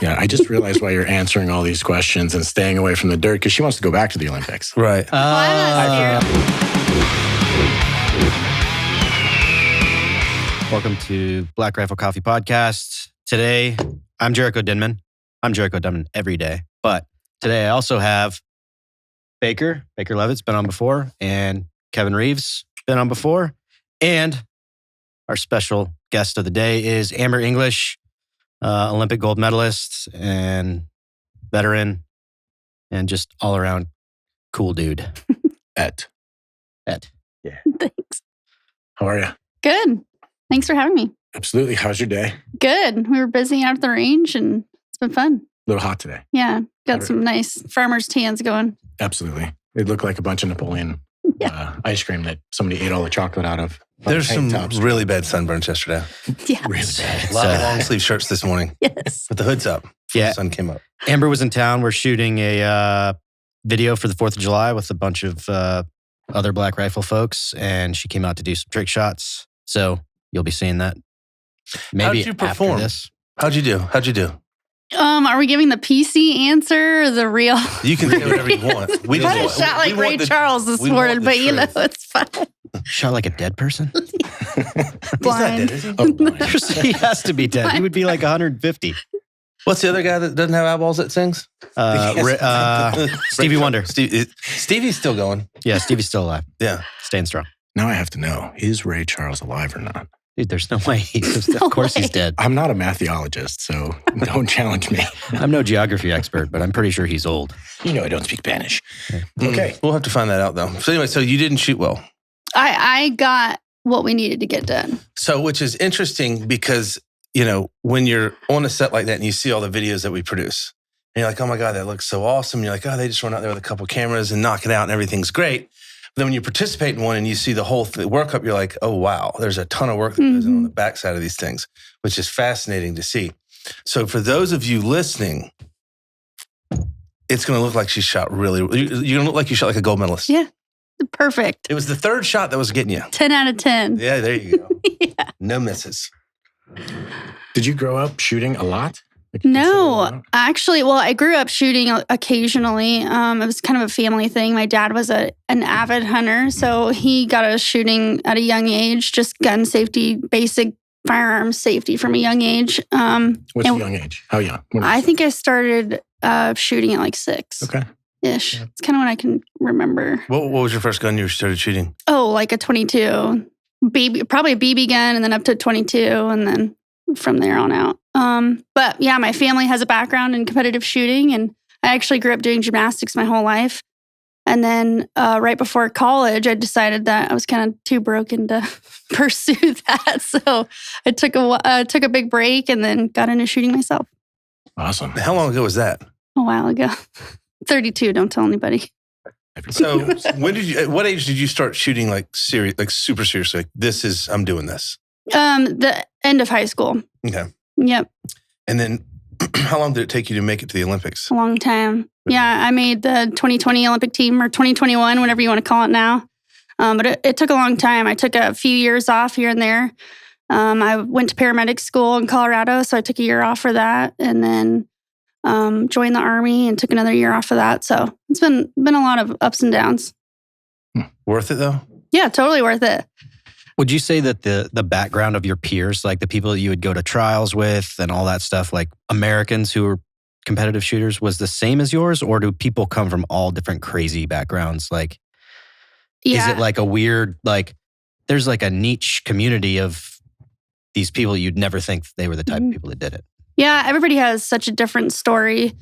Yeah, I just realized why you're answering all these questions and staying away from the dirt because she wants to go back to the Olympics. Right. Welcome to Black Rifle Coffee Podcast. Today, I'm Jariko Denman. I'm Jariko Denman every day. But today I also have Baker Leavitt's been on before, and Kevin Reeves been on before. And our special guest of the day is Amber English, Olympic gold medalist and veteran and just all around cool dude. Ed. Yeah. Thanks. How are you? Good. Thanks for having me. Absolutely. How's your day? Good. We were busy out at the range and it's been fun. A little hot today. Yeah. Got some nice farmer's tans going. Absolutely. It looked like a bunch of Napoleon ice cream that somebody ate all the chocolate out of. There's some really bad sunburns yesterday. Yeah. Really bad. A lot of long sleeve shirts this morning. Yes. With the hoods up. Yeah. The sun came up. Amber was in town. We're shooting a video for the 4th of July with a bunch of other Black Rifle folks, and she came out to do some trick shots. So you'll be seeing that. Maybe How'd you perform? After this. How'd you do? Are we giving the PC answer or the real? You can say whatever you want. I kind of shot like Ray Charles this morning, but you know, it's fine. Shot like a dead person? Blind. He's not dead, is he? Oh, blind. He has to be dead. He would be like 150. What's the other guy that doesn't have eyeballs that sings? Stevie Wonder. Stevie's still going. Yeah, Stevie's still alive. Yeah. Staying strong. Now I have to know, is Ray Charles alive or not? Dude, there's no way. Of course he's dead. I'm not a matheologist, so don't challenge me. I'm no geography expert, but I'm pretty sure he's old. You know I don't speak Spanish. Okay. We'll have to find that out, though. So anyway, so you didn't shoot well. I got what we needed to get done. So, which is interesting because, you know, when you're on a set like that and you see all the videos that we produce, and you're like, oh my God, that looks so awesome. And you're like, oh, they just run out there with a couple cameras and knock it out and everything's great. But then when you participate in one and you see the whole workup, you're like, oh, wow, there's a ton of work that goes on the backside of these things, which is fascinating to see. So for those of you listening, it's going to look like she shot really, you're going to look like you shot like a gold medalist. Yeah. Perfect. It was the third shot that was getting you. 10 out of 10. Yeah, there you go. Yeah. No misses. Did you grow up shooting a lot? No, actually, well, I grew up shooting occasionally. It was kind of a family thing. My dad was an avid hunter, so he got us shooting at a young age, just gun safety, basic firearms safety from a young age. What's a young age? How young? I think I started shooting at like 6. Okay. Ish. It's kind of what I can remember. What was your first gun you started shooting? Oh, like a 22. Probably a BB gun, and then up to 22, and then from there on out. But yeah, my family has a background in competitive shooting, and I actually grew up doing gymnastics my whole life. And then right before college, I decided that I was kind of too broken to pursue that. So I took a big break and then got into shooting myself. Awesome. How long ago was that? A while ago. 32, don't tell anybody. So at what age did you start shooting like super seriously? Like I'm doing this? The end of high school. Okay. Yep. And then how long did it take you to make it to the Olympics? A long time. Yeah, I made the 2020 Olympic team, or 2021, whatever you want to call it now. But it took a long time. I took a few years off here and there. I went to paramedic school in Colorado, so I took a year off for that, and then joined the Army and took another year off for that. So it's been a lot of ups and downs. Worth it though? Yeah, totally worth it. Would you say that the background of your peers, like the people that you would go to trials with and all that stuff, like Americans who were competitive shooters, was the same as yours? Or do people come from all different crazy backgrounds? Like, is it like a weird, like, there's like a niche community of these people you'd never think they were the type of people that did it? Yeah, everybody has such a different story.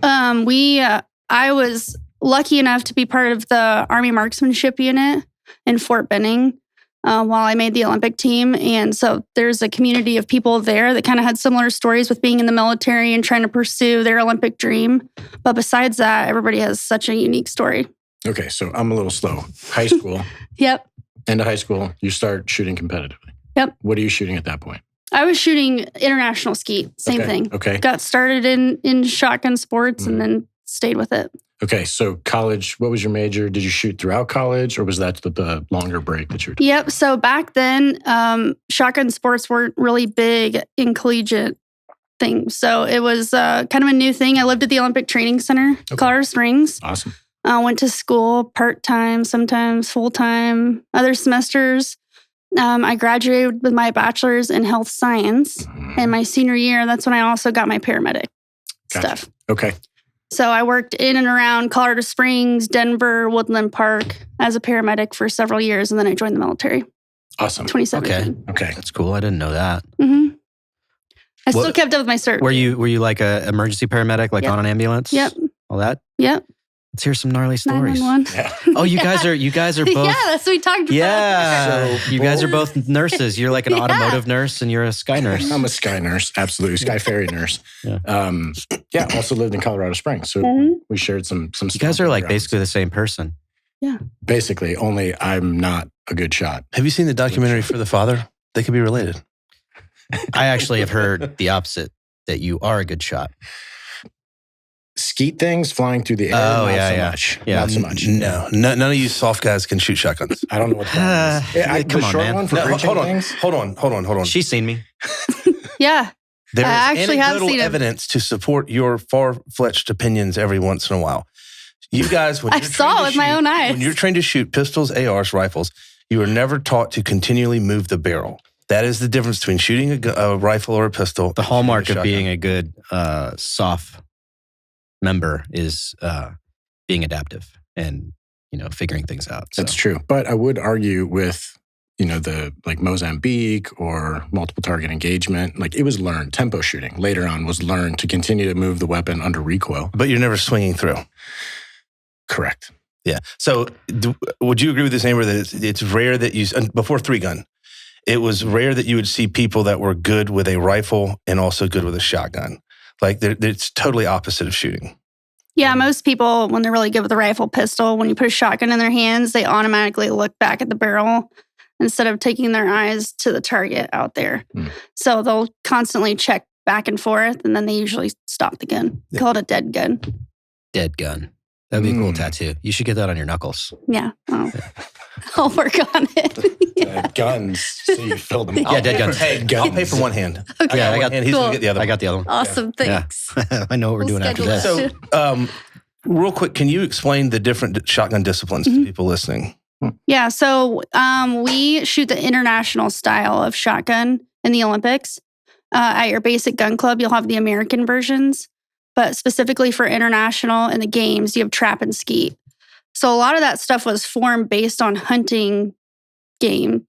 I was lucky enough to be part of the Army Marksmanship unit in Fort Benning while I made the Olympic team. And so there's a community of people there that kind of had similar stories with being in the military and trying to pursue their Olympic dream. But besides that, everybody has such a unique story. Okay, so I'm a little slow. High school. Yep. End of high school, you start shooting competitively. Yep. What are you shooting at that point? I was shooting international skeet. Same thing. Okay. Got started in shotgun sports and then stayed with it. Okay, so college, what was your major? Did you shoot throughout college, or was that the longer break that you were doing? Yep. So back then, shotgun sports weren't really big in collegiate thing. So it was kind of a new thing. I lived at the Olympic Training Center, Colorado Springs. Awesome. Went to school part-time, sometimes full-time, other semesters. I graduated with my bachelor's in health science. And my senior year, that's when I also got my paramedic stuff. Okay. So I worked in and around Colorado Springs, Denver, Woodland Park as a paramedic for several years. And then I joined the military. Awesome. 2017. Okay. That's cool. I didn't know that. Mm-hmm. I still kept up with my cert. Were you like a emergency paramedic, like on an ambulance? Yep. All that? Yep. Let's hear some gnarly stories. 911. Yeah. Oh, you guys are both. Yeah, that's what we talked about. Yeah. So you guys are both nurses. You're like an automotive nurse and you're a sky nurse. I'm a sky nurse, absolutely. Sky ferry nurse. Yeah. Also lived in Colorado Springs. So we shared some You guys are like basically the same person. Yeah. Basically, only I'm not a good shot. Have you seen the documentary For the Father? They could be related. I actually have heard the opposite, that you are a good shot. Skeet things flying through the air. Oh, not yeah, so yeah. much. Yeah. Not so much. No, none of you soft guys can shoot shotguns. I don't know what that is. Yeah, Come the on, short man. one for No, preaching hold on, things? hold on. She's seen me. Yeah. There I is actually have anecdotal seen it. evidence to support your far-fetched opinions every once in a while. You guys, when I you're saw trained it to with my shoot- own eyes. When you're trained to shoot pistols, ARs, rifles, you are never taught to continually move the barrel. That is the difference between shooting a rifle or a pistol. The hallmark of being a a good SOF member is being adaptive and, figuring things out. So. That's true. But I would argue with, the like Mozambique or multiple target engagement, like it was learned. Tempo shooting later on was learned to continue to move the weapon under recoil. But you're never swinging through. Correct. Yeah. So would you agree with this, Amber, that it's rare that you, before 3-gun, it was rare that you would see people that were good with a rifle and also good with a shotgun. Like it's totally opposite of shooting. Yeah, most people, when they're really good with a rifle pistol, when you put a shotgun in their hands, they automatically look back at the barrel instead of taking their eyes to the target out there. So they'll constantly check back and forth, and then they usually stop the gun. Yeah. Call it a dead gun. Dead gun. That'd be a cool tattoo. You should get that on your knuckles. Yeah. Oh. I'll work on it. Guns. So you filled them. Yeah, dead guns. Hey, I'll pay for one hand. Okay. Yeah, I got- and he's going to get the other I got the other one. Awesome. Yeah. Thanks. I know what we're We'll doing after schedule this. that. So, real quick, can you explain the different shotgun disciplines to people listening? Yeah, so we shoot the international style of shotgun in the Olympics. At your basic gun club, you'll have the American versions, but specifically for international in the games, you have trap and skeet. So a lot of that stuff was formed based on hunting game.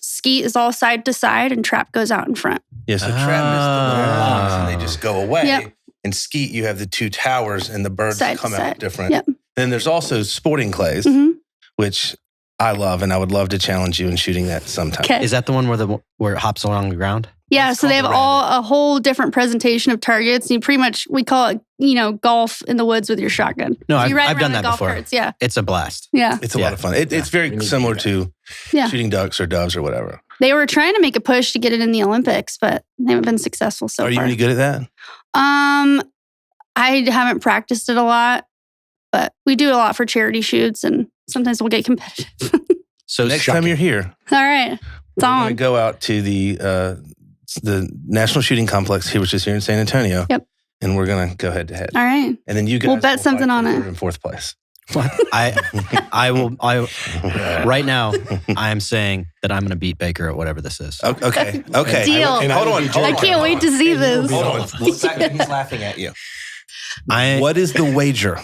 Skeet is all side to side, and trap goes out in front. Yeah, so trap is the little box and they just go away. Yep. And skeet, you have the two towers and the birds Side to come out side. different. Yep. Then there's also sporting clays, Mhm. which I love, and I would love to challenge you in shooting that sometime. Okay. Is that the one where it hops along the ground? Yeah, It's so they have called the a whole different presentation of targets. You pretty much, we call it, golf in the woods with your shotgun. No, So you ride I've around done the that golf before. carts. Yeah, It's a blast. yeah. It's a Yeah. lot of fun. It's we very need to similar do to Yeah. shooting ducks or doves or whatever. They were trying to make a push to get it in the Olympics, but they haven't been successful so Are you far. any good at that? I haven't practiced it a lot, but we do a lot for charity shoots, and sometimes we'll get competitive. So Next time you're here, All right, it's we're going to on. go out to the National Shooting Complex here, which is here in San Antonio. Yep. And we're going to go head to head. All right. And then you guys We'll bet will something fight on for it. third and fourth place. What? I will. Right now, I am saying that I'm going to beat Baker at whatever this is. Okay. Deal. Hold on. I can't wait to see this. Hold on. Look back at who's laughing at you. I What is the wager?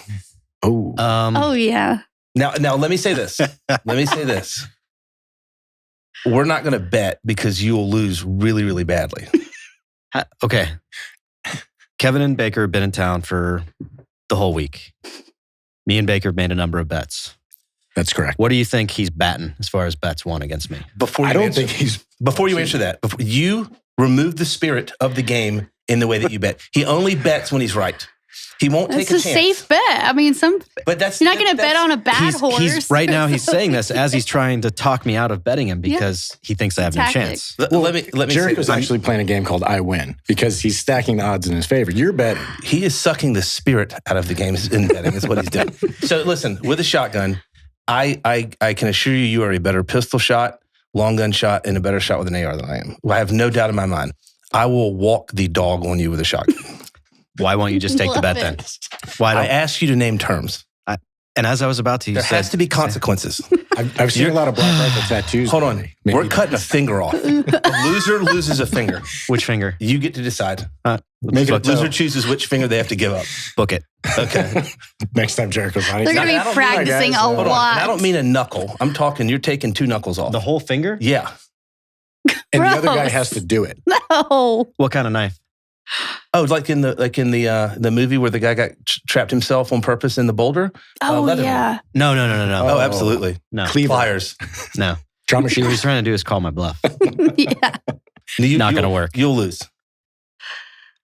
Oh, Oh yeah. Now let me say this. We're not going to bet because you will lose really, really badly. Okay. Kevin and Baker have been in town for the whole week. Me and Baker have made a number of bets. that's correct. What do you think he's batting as far as bets won against me? Before I you don't answer, think he's. before you answer that, you remove the spirit of the game in the way that you bet. He only bets when he's right. He won't That's take a a chance. safe bet. I mean, But that's you're not going to bet on a bad horse. He's right now. He's saying this as he's trying to talk me out of betting him because he thinks I have no Tactic. chance. Let me say Jariko's this. actually playing a game called I Win because he's stacking the odds in his favor. You're betting. He is sucking the spirit out of the game in betting. Is what he's doing. So listen, with a shotgun, I can assure you are a better pistol shot, long gun shot, and a better shot with an AR than I am. I have no doubt in my mind. I will walk the dog on you with a shotgun. Why won't you just take the bet then? Why I don't? ask you to name terms. And as I was about to, you There said, has to be consequences. I've seen a lot of black rifle tattoos. Hold on. lately. Maybe We're cutting a finger off. The loser loses a finger. which finger? You get to decide. Make it The loser chooses which finger they have to give up. Book it. Okay. next time Jariko's on. They're going I to don't be mean- practicing a Hold on. lot. And I don't mean a knuckle. I'm talking you're taking 2 knuckles off. The whole finger? Yeah. And the other guy Gross. has to do it. No. What kind of knife? Oh, like in the movie where the guy got trapped himself on purpose in the boulder. Oh, Leatherman. yeah. No. Oh, absolutely. No. Cleaver. Pliers. No. Trauma What shooters. he's trying to do is call my bluff. Yeah. Not gonna work. You'll lose.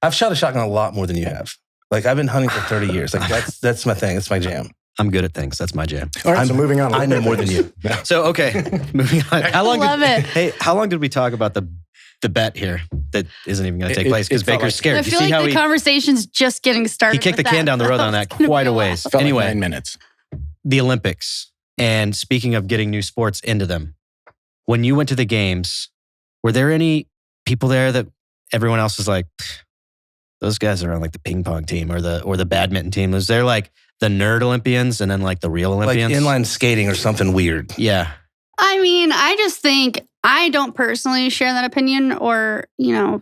I've shot a shotgun a lot more than you have. Like I've been hunting for 30 years. Like that's my thing. That's my jam. I'm good at things. That's my jam. All right, so moving on. I know more than you. So, okay, moving on. How long Love it. Hey, how long did we talk about the bet here that isn't even going to take It- place because it felt Baker's like- scared? I You feel see like how the conversation's just getting started. he kicked the with can that. down the road on that It's gonna quite be a while. ways. Felt like Anyway, 9 minutes. the Olympics. And speaking of getting new sports into them, when you went to the games, were there any people there that everyone else was like, those guys are on like the ping pong team or the badminton team? Was there like the nerd Olympians and then like the real Like Olympians? inline skating or something weird. Yeah. I mean, I just think I don't personally share that opinion, or, you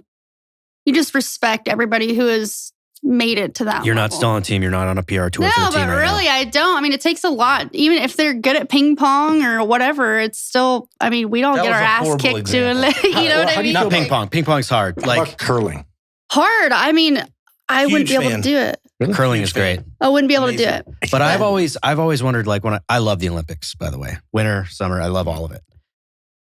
just respect everybody who has made it to that You're not level. still on a team. You're not on a PR tour No, for the but team right really, now. I don't. I mean, it takes a lot. Even if they're good at ping pong or whatever, it's still, I mean, we don't That get was our a ass horrible kicked to it. example. You know Well, what how I do you mean? Not ping pong. Ping pong's hard. How Like about curling? Hard. I mean, I wouldn't be Huge able fan. to do it. curling Huge is great. fan. I wouldn't be able to do Amazing. it. But I've always wondered, like when I love the Olympics, by the way, winter, summer, I love all of it.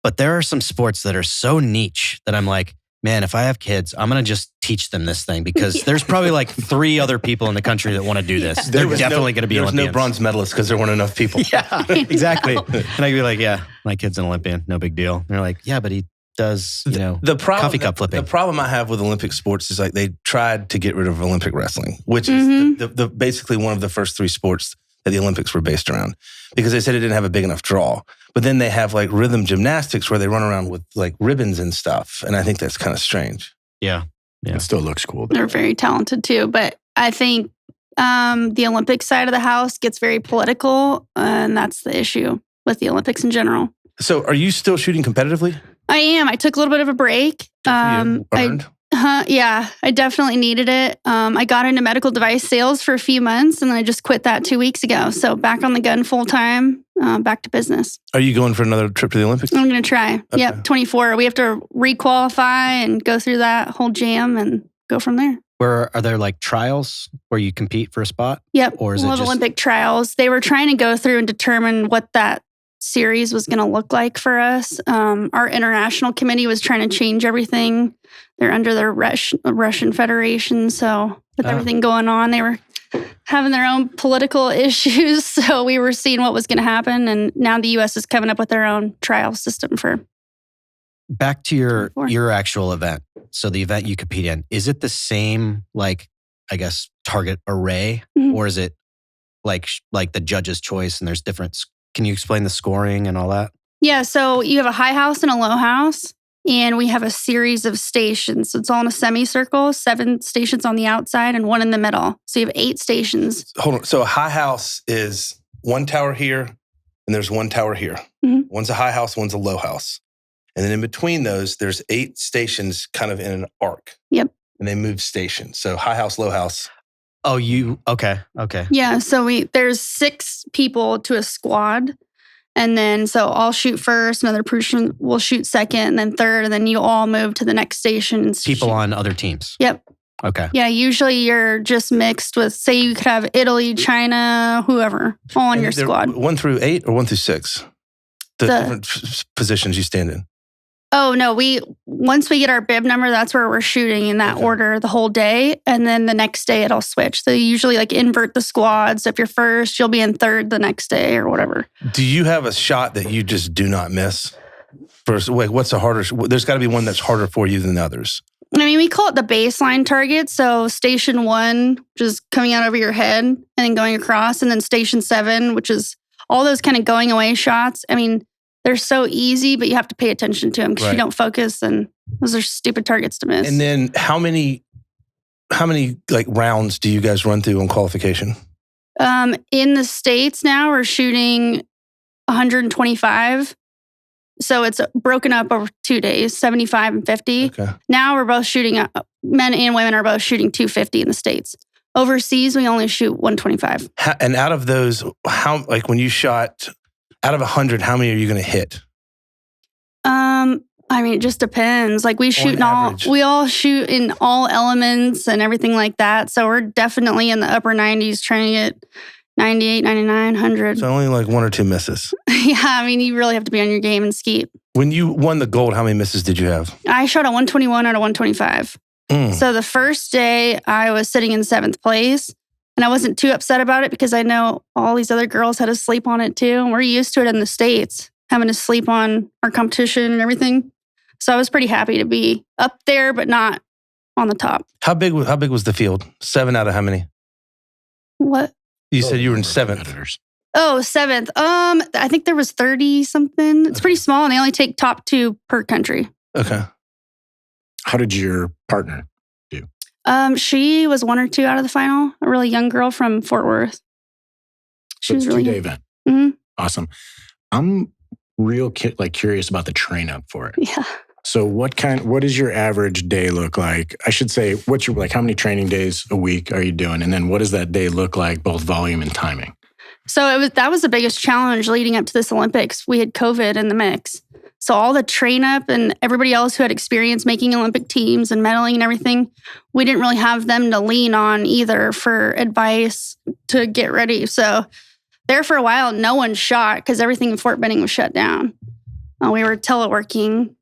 But there are some sports that are so niche that I'm like, man, if I have kids, I'm going to just teach them this thing because there's probably like 3 other people in the country that want to do this. Yeah. They're There was definitely going to be There was Olympians. no bronze medalists because there weren't enough people. Yeah, exactly. And I could be like, yeah, my kid's an Olympian, no big deal. And they're like, yeah, but he does, The problem, coffee cup flipping. The problem I have with Olympic sports is like they tried to get rid of Olympic wrestling, which Mhm. is the basically one of the first 3 sports that the Olympics were based around, because they said it didn't have a big enough draw. But then they have like rhythm gymnastics where they run around with like ribbons and stuff, and I think that's kind of strange. Yeah. It still looks cool. though. They're very talented too. But I think the Olympic side of the house gets very political, and that's the issue with the Olympics in general. So, are you still shooting competitively? I am. I took a little bit of a break. Earned. Yeah, I definitely needed it. I got into medical device sales for a few months, and then I just quit that 2 weeks ago. So back on the gun full time, back to business. Are you going for another trip to the Olympics? I'm going to try. Okay. Yep, 24. We have to requalify and go through that whole jam and go from there. Where are there like trials where you compete for a spot? Yep. Or is we'll it have just Olympic trials. They were trying to go through and determine what that series was going to look like for us. Our international committee was trying to change everything. They're under the Russian Federation. So with everything going on, they were having their own political issues. So we were seeing what was going to happen. And now the U.S. is coming up with their own trial system for. back to your 24. your actual event? So the event you compete in, is it the same, like, I guess, target array? Mhm. Or is it like the judge's choice and there's different? Can you explain the scoring and all that? Yeah, so you have a high house and a low house, and we have a series of stations. So it's all in a semicircle, 7 stations on the outside and 1 in the middle. So you have 8 stations. Hold on. So, a high house is 1 tower here, and there's 1 tower here. Mhm. One's a high house, one's a low house. And then in between those, there's 8 stations kind of in an arc. Yep. And they move stations. So high house, low house. Oh, okay. Yeah, so there's 6 people to a squad. And then, so I'll shoot first, another person will shoot second, and then third, and then you all move to the next station. And People shoot. on other teams. Yep. Okay. Yeah, usually you're just mixed with, say you could have Italy, China, whoever, all on And your they're squad. 1 through 8 or 1 through 6? The The- different positions you stand in. Oh no, once we get our bib number, that's where we're shooting in that Okay. order the whole day. And then the next day it'll switch. So you usually like invert the squad. So if you're first, you'll be in third the next day or whatever. Do you have a shot that you just do not miss? First, wait, what's a harder? There's got to be one that's harder for you than others. I mean, we call it the baseline target. So station 1, which is coming out over your head and then going across. And then station 7, which is all those kind of going away shots. I mean, they're so easy, but you have to pay attention to them because Right. if you don't focus, then Those are stupid targets to miss. And then how many like rounds do you guys run through on qualification? In the States now, we're shooting 125. So it's broken up over 2 days, 75 and 50. Okay. Now we're both shooting, men and women are both shooting 250 in the States. Overseas, we only shoot 125. And out of those, how, like when you shot out of 100, how many are you going to hit? I mean, it just depends. Like we all shoot in all elements and everything like that. So we're definitely in the upper 90s trying to get 98, 99, 100. So only like 1 or 2 misses. Yeah, I mean, you really have to be on your game and skeet. When you won the gold, how many misses did you have? I shot a 121 out of 125. So the first day I was sitting in 7th place and I wasn't too upset about it because I know all these other girls had to sleep on it too. And we're used to it in the States, having to sleep on our competition and everything. So I was pretty happy to be up there, but not on the top. How big was the field? 7 out of how many? What? You said you were in 7th. Oh, 7th. I think there was 30 something. It's pretty small and they only take top 2 per country. Okay. How did your partner do? She was 1 or 2 out of the final. A really young girl from Fort Worth. She was really 2-day event. Mm-hmm. Awesome. I'm real curious about the train up for it. Yeah. So what does your average day look like? I should say, how many training days a week are you doing? And then what does that day look like, both volume and timing? So that was the biggest challenge leading up to this Olympics. We had COVID in the mix. So all the train up and everybody else who had experience making Olympic teams and medaling and everything, we didn't really have them to lean on either for advice to get ready. So there for a while, no one shot because everything in Fort Benning was shut down. We were teleworking,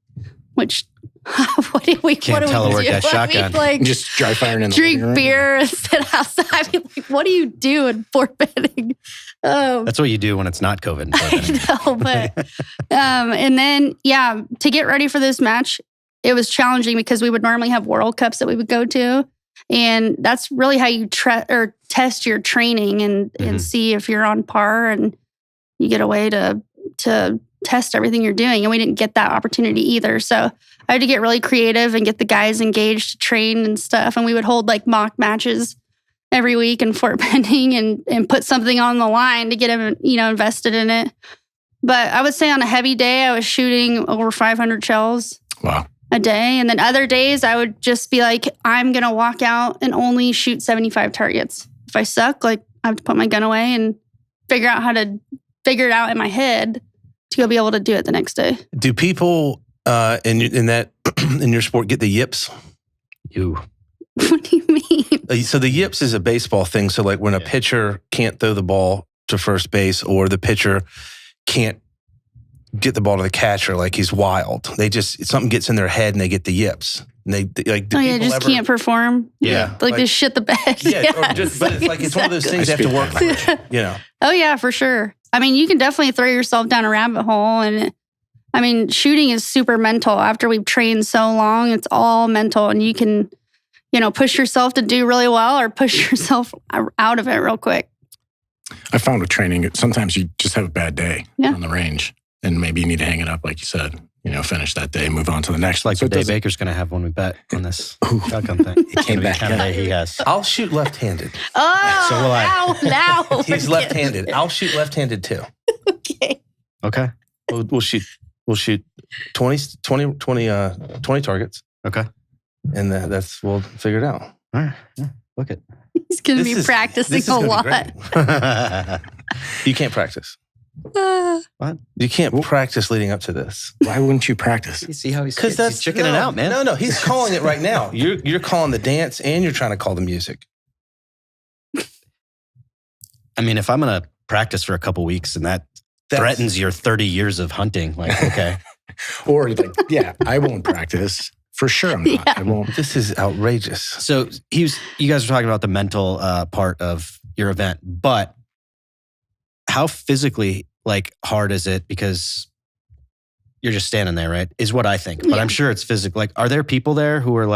which what do we telework that shotgun. Just dry firing in the drink beer and sit outside. Like, what do you do in Fort Benning? That's what you do when it's not COVID. I know, but and then to get ready for this match, it was challenging because we would normally have World Cups that we would go to, and that's really how you test your training and see if you're on par, and you get a way to test everything you're doing. And we didn't get that opportunity either, so I had to get really creative and get the guys engaged to train and stuff. And we would hold like mock matches every week in Fort Benning and put something on the line to get them, invested in it. But I would say on a heavy day, I was shooting over 500 shells a day. And then other days I would just be like, I'm going to walk out and only shoot 75 targets. If I suck, I have to put my gun away and figure out how to figure it out in my head to go be able to do it the next day. Do people in your sport get the yips? What do you mean? So the yips is a baseball thing. So like when a pitcher can't throw the ball to first base or the pitcher can't get the ball to the catcher, like he's wild. Something gets in their head and they get the yips. And they like, can't perform. Yeah. Like they shit the bed. Yeah. But it's one of those things you have to work for, Oh yeah, for sure. I mean, you can definitely throw yourself down a rabbit hole. And I mean, shooting is super mental. After we've trained so long, it's all mental. And you can, push yourself to do really well or push yourself out of it real quick. I found with training, sometimes you just have a bad day on the range. And maybe you need to hang it up, like you said. Finish that day, move on to the next. Like so Dave Baker's going to have when we bet on this shotgun thing. He came back. He has. I'll shoot left-handed. Oh, so will I. Now he's left-handed. I'll shoot left-handed too. Okay. We'll shoot 20 targets. Okay. And we'll figure it out. All right. Yeah, look it. He's going to be practicing a lot. You can't practice. What? You can't practice leading up to this. Why wouldn't you practice? You see how he's chickening out, man. No, he's calling it right now. You're calling the dance and you're trying to call the music. I mean, if I'm going to practice for a couple weeks and that threatens your 30 years of hunting, okay. Or I won't practice. For sure I'm not. I won't. This is outrageous. So you guys were talking about the mental part of your event, but how physically hard is it? Because you're just standing there, right? Is what I think. But I'm sure it's physical. Are there people there who are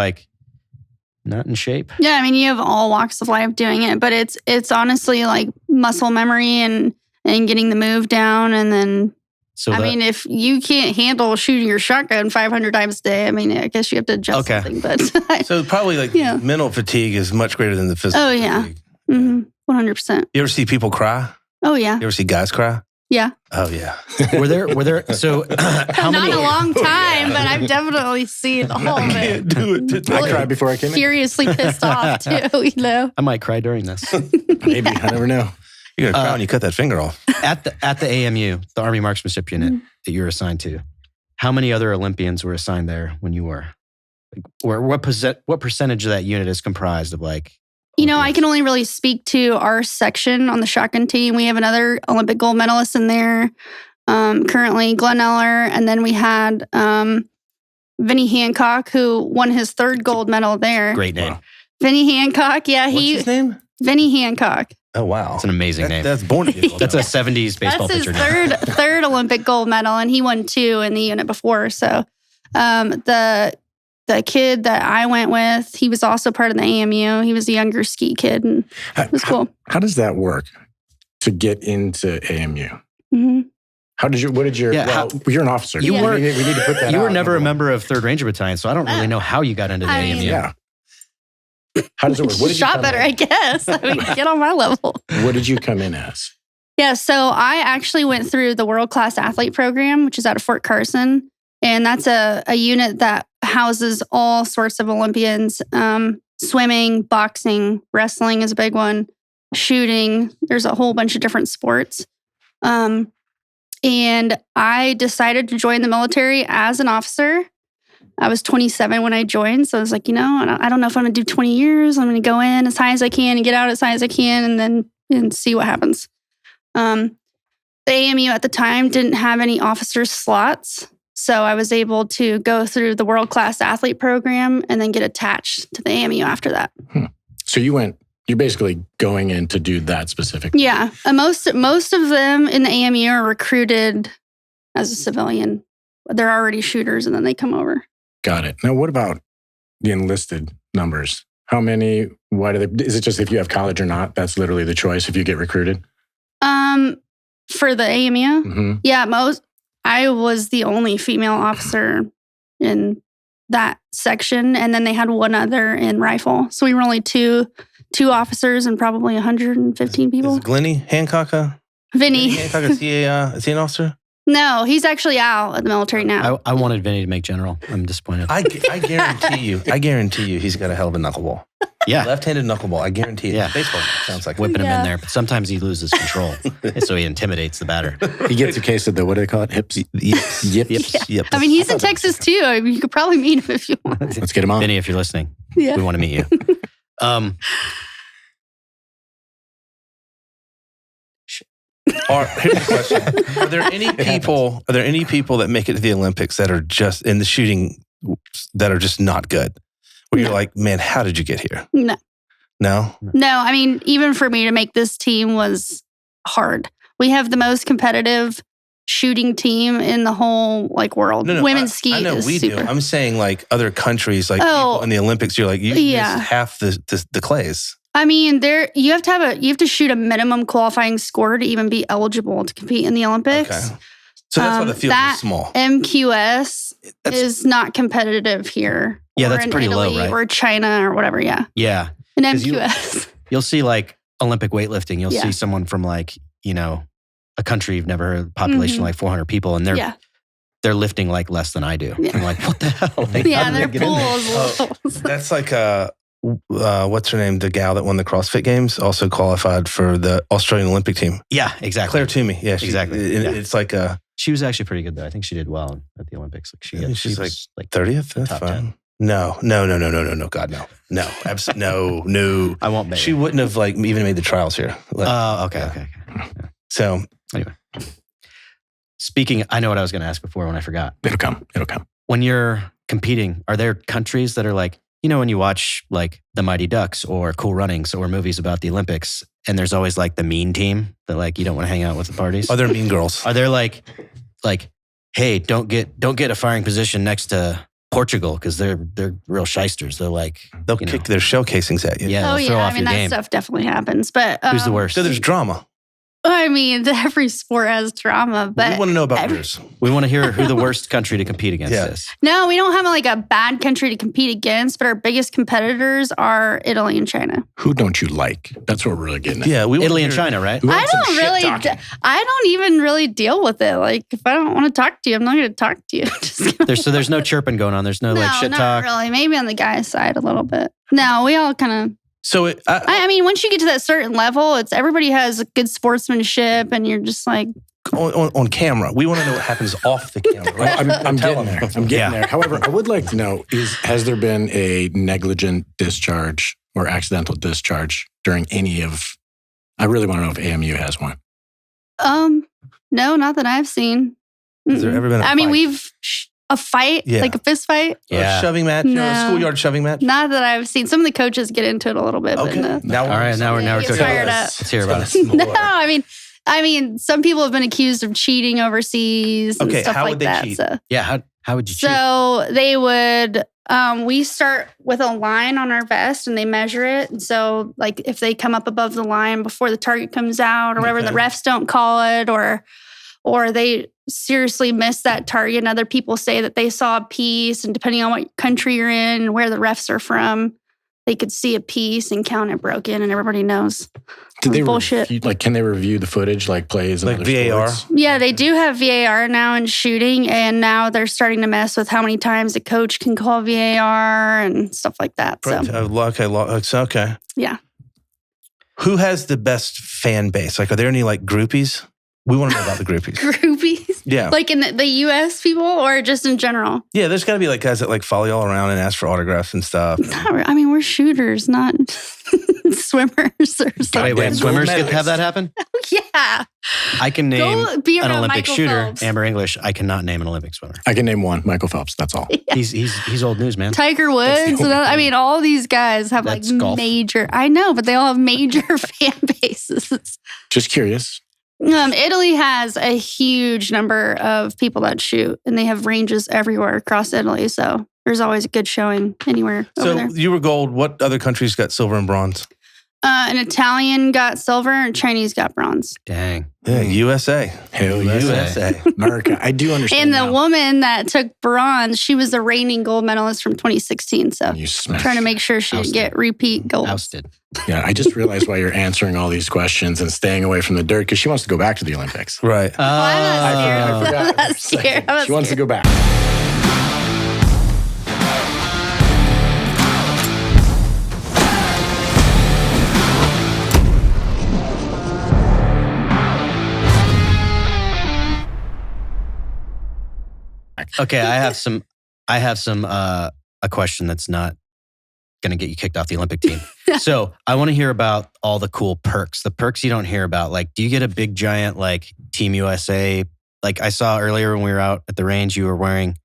not in shape? Yeah, I mean, you have all walks of life doing it, but it's honestly muscle memory and getting the move down and then So I mean, if you can't handle shooting your shotgun 500 times a day, I mean, I guess you have to adjust something. But so probably like mental fatigue is much greater than the physical. Oh yeah, fatigue. 100%. You ever see people cry? Oh yeah. You ever see guys cry? Yeah. Oh yeah. Were there? So how Not many? a long time, but I've definitely seen all of it. Do it. I cried before I came in. Furiously pissed off too, you know. I might cry during this. Maybe. I never know. You're gonna cry when you cut that finger off. At the AMU, the Army Marksmanship Unit that you were assigned to, how many other Olympians were assigned there when you were? Or what percentage of that unit is comprised of like? You know, I can only really speak to our section on the shotgun team. We have another Olympic gold medalist in there, currently Glenn Eller, and then we had Vinny Hancock, who won his 3rd gold medal there. Great name. Wow. Vinny Hancock, yeah, What's his name? Vinny Hancock. Oh wow, That's an amazing name. That's born to be. That's a 70s baseball That's his pitcher name. third Olympic gold medal, and he won 2 in the unit before. So the kid that I went with, he was also part of the AMU. He was a younger ski kid, and it was cool. How does that work to get into AMU? Mm-hmm. What did your, you're an officer. You were- we need to put that You were out. never a member of 3rd Ranger Battalion, so I don't really know how you got into the I mean- AMU. Yeah. How does it work? What did you Shot come better, in? I guess. I mean, get on my level. What did you come in as? Yeah, so I actually went through the World Class Athlete Program, which is out of Fort Carson. And that's a unit that houses all sorts of Olympians. Swimming, boxing, wrestling is a big one, shooting. There's a whole bunch of different sports. And I decided to join the military as an officer. I was 27 when I joined. So I was like, I don't know if I'm going to do 20 years. I'm going to go in as high as I can and get out as high as I can and see what happens. The AMU at the time didn't have any officer slots. So I was able to go through the World Class Athlete Program and then get attached to the AMU after that. So you're basically going in to do that specific. Yeah. Most of them in the AMU are recruited as a civilian. They're already shooters and then they come over. Got it. Now, what about the enlisted numbers? How many? Why do they? Is it just if you have college or not? That's literally the choice if you get recruited? For the AMU? Mm-hmm. Yeah, I was the only female officer in that section. And then they had one other in rifle. So we were only two officers and probably 115 people. Is Glenny Hancock Vinny. Hancock, is he an officer? No, he's actually out of the military now. I wanted Vinny to make general. I'm disappointed. I guarantee you he's got a hell of a knuckleball. Yeah. Left-handed knuckleball. I guarantee it. Yeah. Baseball sounds like Whipping him Yeah. in there, but sometimes he loses control. So he intimidates the batter. He gets a case of the, what do they call it? Hips? Yips. Yips. Yep. I mean, he's in Texas too. I mean, you could probably meet him if you want. Let's get him on. Vinny, if you're listening, Yeah. we want to meet you. Here's the question: Are there any people that make it to the Olympics that are just in the shooting that are just not good? Where you're like, man, how did you get here? No. No. I mean, even for me to make this team was hard. We have the most competitive shooting team in the whole world. No, Women's ski I know is we super. do. I'm saying other countries, people in the Olympics. You're like, you miss half the clays. I mean, you have to shoot a minimum qualifying score to even be eligible to compete in the Olympics. Okay. So that's why the field is small. MQS is not competitive here. Yeah, or that's in pretty low, Italy right? Or China or whatever. Yeah, Yeah. in 'Cause MQS. You'll see Olympic weightlifting. You'll Yeah. see someone from a country you've never heard, population Mhm. 400 people, and they're lifting less than I do. Yeah. I'm like, what the hell? How Yeah, did their they get in there? pools. That's like what's her name? The gal that won the CrossFit Games also qualified for the Australian Olympic team. Yeah, exactly. Claire Toomey. Yeah, Exactly. It's like She was actually pretty good though. I think she did well at the Olympics. she's was 30th. That's top fine. 10. No. God, no. Absolutely no. I won't bet. She wouldn't have even made the trials here. Okay. So Anyway, speaking, I know what I was going to ask before when I forgot. It'll come. When you're competing, are there countries that are when you watch The Mighty Ducks or Cool Runnings or movies about the Olympics, and there's always the mean team that you don't want to hang out with the parties? are there mean girls? Are there hey, don't get a firing position next to Portugal because they're real shysters. They're They'll kick their shell casings at you. yeah, Oh they'll throw yeah, off I mean your that game. stuff definitely happens. But Who's the worst? So there's drama. I mean, every sport has drama, but we want to know about yours. We want to hear who the worst country to compete against Yeah. is. no, we don't have like a bad country to compete against, but our biggest competitors are Italy and China. Who don't you like? That's what we're really getting at. Yeah, we Italy and China, right? Who I wants some don't shit really, talking? I don't even really deal with it. Like, if I don't want to talk to you, I'm not going to talk to you. Just gonna- There's no chirping going on. There's no like shit not talk. really. Maybe on the guy's side a little bit. No, we all kind of. So I mean, once you get to that certain level, it's everybody has good sportsmanship, and you're just like, on camera, we want to know what happens off the camera. Right? I'm Tell getting them. there. I'm getting Yeah. there. However, I would like to know, has there been a negligent discharge or accidental discharge during any of, I really want to know if AMU has one. no, not that I've seen. Has there ever been a I mean, fight? we've a fight, Yeah. like a fist fight. Yeah. A shoving match, a No. schoolyard shoving match. Not that I've seen. Some of the coaches get into it a little bit, Okay. but no. Now All right, now we're Yeah, cooking. get fired up. Let's hear about it. No, I mean, some people have been accused of cheating overseas and Okay, stuff how like would they that. cheat? So, Yeah, how would you cheat? so they would. We start with a line on our vest, and they measure it. And so, like, if they come up above the line before the target comes out, or whatever, the Okay. refs don't call it, or they seriously miss that target. And other people say that they saw a piece, and depending on what country you're in and where the refs are from, they could see a piece and count it broken, and everybody knows. Did they Bullshit. can they review the footage like plays and Like other VAR? sports? Yeah, they do have VAR now in shooting, and now they're starting to mess with how many times a coach can call VAR and stuff like that. So, Okay. yeah. Who has the best fan base? Like, are there any like groupies? We want to know about the groupies. Groupies? Yeah. Like in the U.S. people, or just in general? Yeah, there's got to be like guys that like follow y'all around and ask for autographs and stuff. I mean, we're shooters, not swimmers or something. Wait, swimmers could have that happen? Yeah. I can name Go be an around Olympic Michael shooter. Phelps. Amber English. I cannot name an Olympic swimmer. I can name one, Michael Phelps. That's all. He's old news, man. Tiger That's the Woods. only I thing. mean, all these guys have That's like golf. major. I know, but they all have major fan bases. Just curious. Italy has a huge number of people that shoot, and they have ranges everywhere across Italy. So there's always a good showing anywhere over So there. you were gold. What other countries got silver and bronze? An Italian got silver, and Chinese got bronze. Dang. Yeah, USA. Hell yeah. USA. America. I do understand. And the now. woman that took bronze, she was the reigning gold medalist from 2016. So You smash. trying to make sure she didn't get repeat gold. Ousted. Yeah, I just realized why you're answering all these questions and staying away from the dirt because she wants to go back to the Olympics. Right. Oh, I'm not scared. I forgot. I'm not for a second. scared. I'm not She wants to scared. go back. Okay, I have some a question that's not going to get you kicked off the Olympic team. So I want to hear about all the cool perks, the perks you don't hear about. Like, do you get a big giant like Team USA? Like I saw earlier when we were out at the range, you were wearing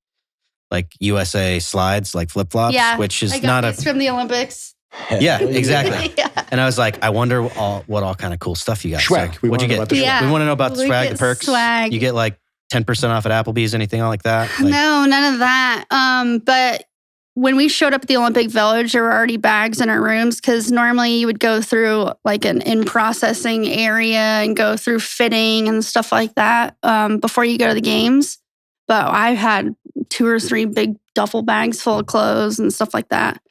like USA slides, like flip flops, Yeah, which is I got not a these from the Olympics. yeah, exactly. Yeah. And I was like, I wonder what all kind of cool stuff you got. Swag. We What'd you wanna know get? about the swag. Yeah. We want to know about the We swag, get the perks. swag. You get like 10% off at Applebee's, anything like that? Like, No, none of that. But when we showed up at the Olympic Village, there were already bags in our rooms because normally you would go through like an in-processing area and go through fitting and stuff like that before you go to the games. But I had 2 or 3 big duffel bags full of clothes and stuff like that.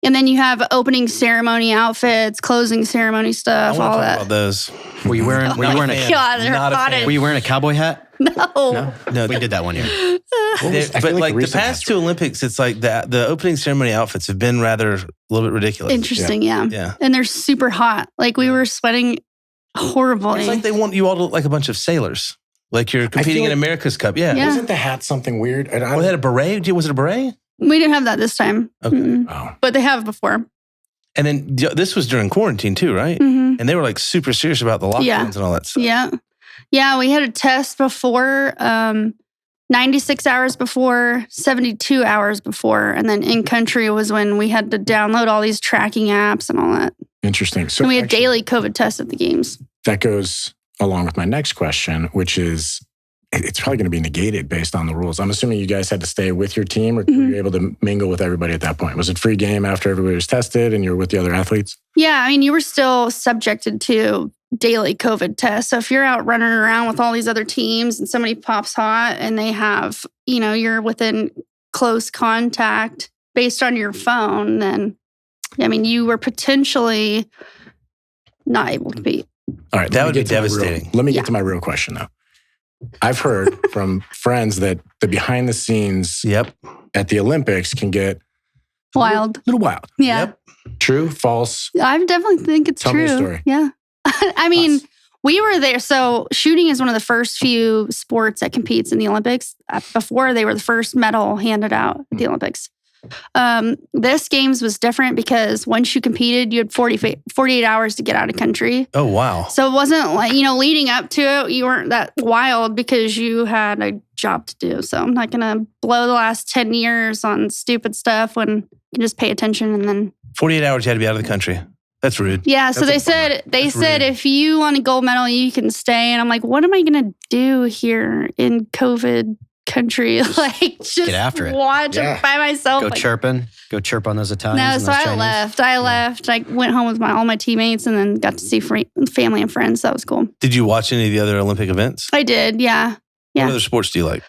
And then you have opening ceremony outfits, closing ceremony I stuff, want to all talk that. about those. Were you wearing Not a a fan. God, they're Not a hot fan. were you wearing a cowboy hat? No. No, We did that one year. What was- I but feel like the recent past hats 2 were- Olympics, it's like the opening ceremony outfits have been rather a little bit ridiculous. Interesting, yeah. Yeah. And they're super hot. Like we were sweating horribly. It's like they want you all to look like a bunch of sailors. Like you're competing like- in America's Cup. Yeah. Yeah. Wasn't the hat something weird? And I Well, they had a beret. Was it a beret? We didn't have that this time. Okay. Mm-mm. oh, But they have before. And then this was during quarantine too, right? hmm And they were like super serious about the lockdowns Yeah. and all that stuff. Yeah. Yeah, we had a test before, 96 hours before, 72 hours before. And then in country was when we had to download all these tracking apps and all that. interesting. So And we had actually, daily COVID tests at the games. that goes along with my next question, which is it's probably going to be negated based on the rules. I'm assuming you guys had to stay with your team or were you able to mingle with everybody at that point? Was it free game after everybody was tested and you were with the other athletes? Yeah, I mean, you were still subjected to daily COVID tests. So if you're out running around with all these other teams and somebody pops hot and they have, you're within close contact based on your phone, then, you were potentially not able to compete. All right. That would be devastating. Let me get to my real question, though. I've heard from friends that the behind the scenes at the Olympics can get wild. A little wild. Yeah. Yep. True, false? I definitely think it's Tell true. me a story. Yeah. We were there. So shooting is one of the first few sports that competes in the Olympics. Before they were the first medal handed out at the Olympics. This games was different because once you competed, you had 48 hours to get out of country. Oh, wow. So it wasn't like, leading up to it, you weren't that wild because you had a job to do. So I'm not going to blow the last 10 years on stupid stuff when you can just pay attention and then. 48 hours you had to be out of the country. That's rude. Yeah, so they said if you want a gold medal, you can stay. And I'm like, what am I going to do here in COVID country? Just get after it. Watch it by myself. Go chirping. Go chirp on those Italians. No, so I left. I went home with all my teammates and then got to see family and friends. That was cool. Did you watch any of the other Olympic events? I did, yeah. What other sports do you like?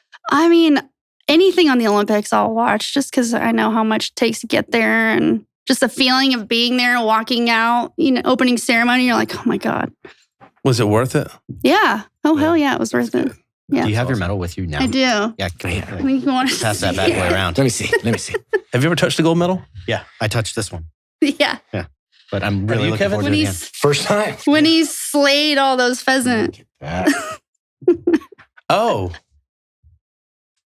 Anything on the Olympics I'll watch just because I know how much it takes to get there and just the feeling of being there and walking out, opening ceremony, you're like, oh my God. Was it worth it? Yeah. Oh, hell yeah, it was worth it. Yeah. Do you have your medal with you now? I do. Yeah. You want to pass that bad boy around. Let me see. Have you ever touched a gold medal? Yeah, I touched this one. Yeah. Yeah. But I'm really looking forward to it again. First time. When he slayed all those pheasants. Oh.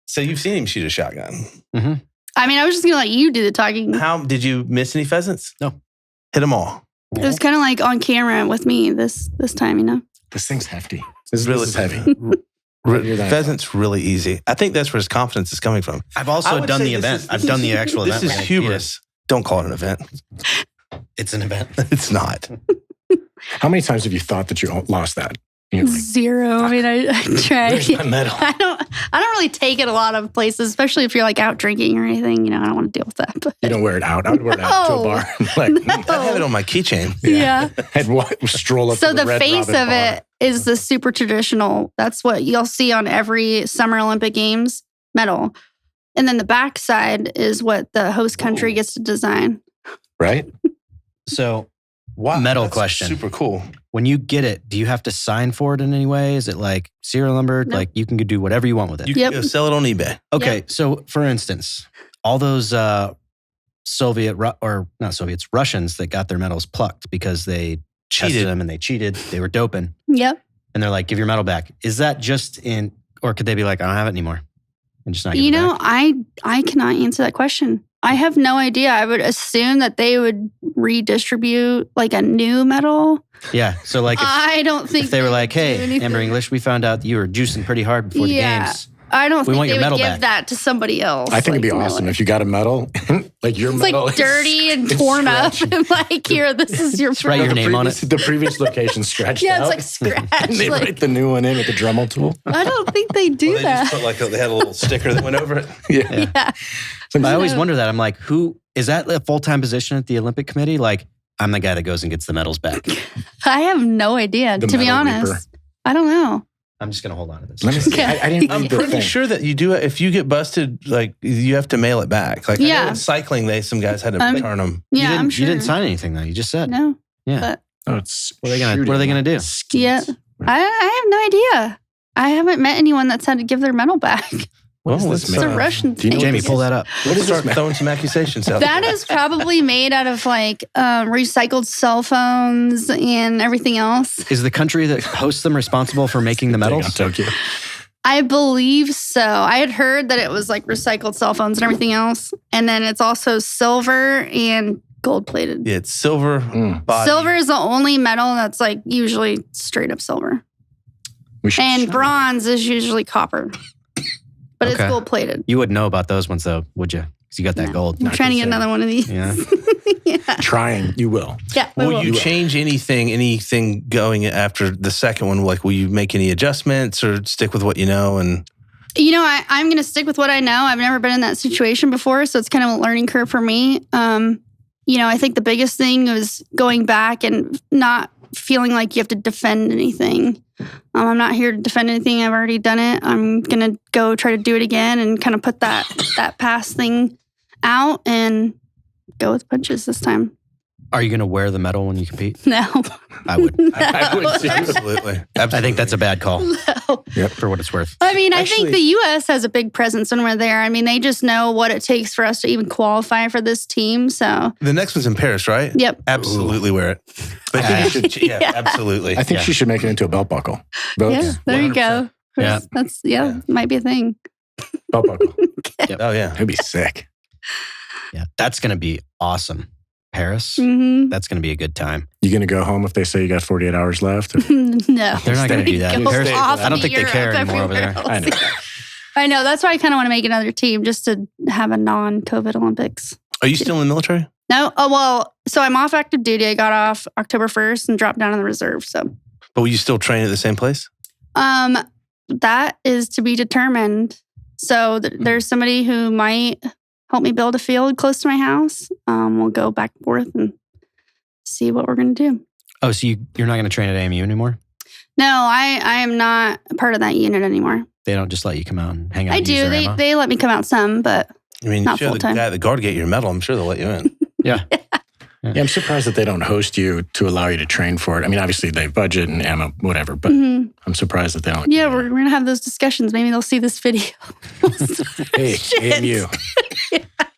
So you've seen him shoot a shotgun. Mm-hmm. I was just going to let you do the talking. How did you miss any pheasants? No. Hit them all. It was kind of like on camera with me this time, This thing's hefty. This is heavy. Pheasant's really easy. I think that's where his confidence is coming from. I've also done the event. I've done the actual event. This is hubris. Don't call it an event. It's an event. It's not. How many times have you thought that you lost that? Zero. I tried. Where's my medal? I don't really take it a lot of places, especially if you're out drinking or anything. I don't want to deal with that. But. You don't wear it out. I would wear it out to a bar. I have it on my keychain. Yeah. I'd stroll up so to the the Red face Robin of bar. it is the super traditional. That's what you'll see on every Summer Olympic Games medal. And then the back side is what the host country gets to design. Right? So, wow, medal that's question. Super cool. When you get it, do you have to sign for it in any way? Is it like serial number? No. Like you can do whatever you want with it? You can go sell it on eBay. Okay, so for instance, all those Russians that got their medals plucked because they tested them and they cheated, they were doping. Yep. And they're like, give your medal back. Is that just or could they be like, I don't have it anymore? And just not give it back? I cannot answer that question. I have no idea. I would assume that they would redistribute a new medal. Yeah. So I don't think if they were like, hey, anything. Amber English, we found out that you were juicing pretty hard before the games. I don't think want they your would medal give back. that to somebody else. I think it'd be awesome if you got a medal, your it's medal. dirty and torn up, and here, this is your. Just write your name on it. The previous location stretched Yeah, out. it's scratched. And they write the new one in with the Dremel tool. I don't think they do They that. just put they had a little sticker that went over it. Yeah. I always wonder that. I'm like, who is that a full-time position at the Olympic Committee? I'm the guy that goes and gets the medals back. I have no have to be honest. Reaper. I don't know. I'm just going to hold on to this. Let me see. Okay. I didn't I'm read the pretty thing. sure that you do it. If you get busted, you have to mail it back. I know in cycling, some guys had to return them. Yeah, I'm sure. You didn't sign anything though. You just said. No. Yeah. But, what are they gonna do? yeah. I have no idea. I haven't met anyone that's had to give their medal back. Let's It's a Russian thing. Jamie, pull that up. What is start this? throwing some accusations out. That is probably made out of recycled cell phones and everything else. Is the country that hosts them responsible for making the medals? Tokyo. I believe so. I had heard that it was recycled cell phones and everything else. And then it's also silver and gold plated. Yeah, it's silver. Body. Silver is the only metal that's usually straight up silver. And bronze is usually copper. But it's gold plated. You wouldn't know about those ones though, would you? Because you got that gold. I'm trying to get another one of these. Yeah. Yeah. Trying, you will. Yeah. Will you change anything going after the second one? Will you make any adjustments or stick with what you know? And I'm going to stick with what I know. I've never been in that situation before, so it's kind of a learning curve for me. I think the biggest thing was going back and not feeling like you have to defend anything. I'm not here to defend anything. I've already done it. I'm going to go try to do it again and kind of put that past thing out and go with punches this time. Are you going to wear the medal when you compete? No. I would. No. I would too. Absolutely. I think that's a bad call. No. Yep, for what it's worth. I mean, I Actually- think the U.S. has a big presence when we're there. I mean, they just know what it takes for us to even qualify for this team. So, The next one's in Paris, right? yep. Absolutely wear it. But I you should, Yeah. absolutely. I think Yeah. she should make it into a belt buckle. Belts, Yeah, there you 100%. go. Yeah. That's Yeah. might be a thing. belt buckle. Oh, yeah. That'd be sick. Yeah, that's going to be awesome. Paris, Hmm. that's going to be a good time. You going to go home if they say you got 48 hours left? Or- No. They're not going to do that. Go Paris, off I don't to think they care Europe anymore over there. everywhere I know. else. I know. That's why I kind of want to make another team just to have a non-COVID Olympics. Are you still in the military? No. Oh, well, so I'm off active duty. I got off October 1st and dropped down in the reserve. So, But will you still train at the same place? that is to be determined. So there's somebody who might help me build a field close to my house. We'll go back and forth and see what we're going to do. Oh, so you're not going to train at AMU anymore? No, I am not a part of that unit anymore. They don't just let you come out and hang out I and use do. their ammo? They let me come out some, but I mean, Not you're the full-time. guy at the guard gate your medal. I'm sure they'll let you in. Yeah. Yeah, I'm surprised that they don't host you to allow you to train for it. I mean, obviously they budget and ammo, whatever, but mhm. I'm surprised that they don't. Yeah, we're going to have those discussions. Maybe they'll see this video. Hey, Shit. AMU.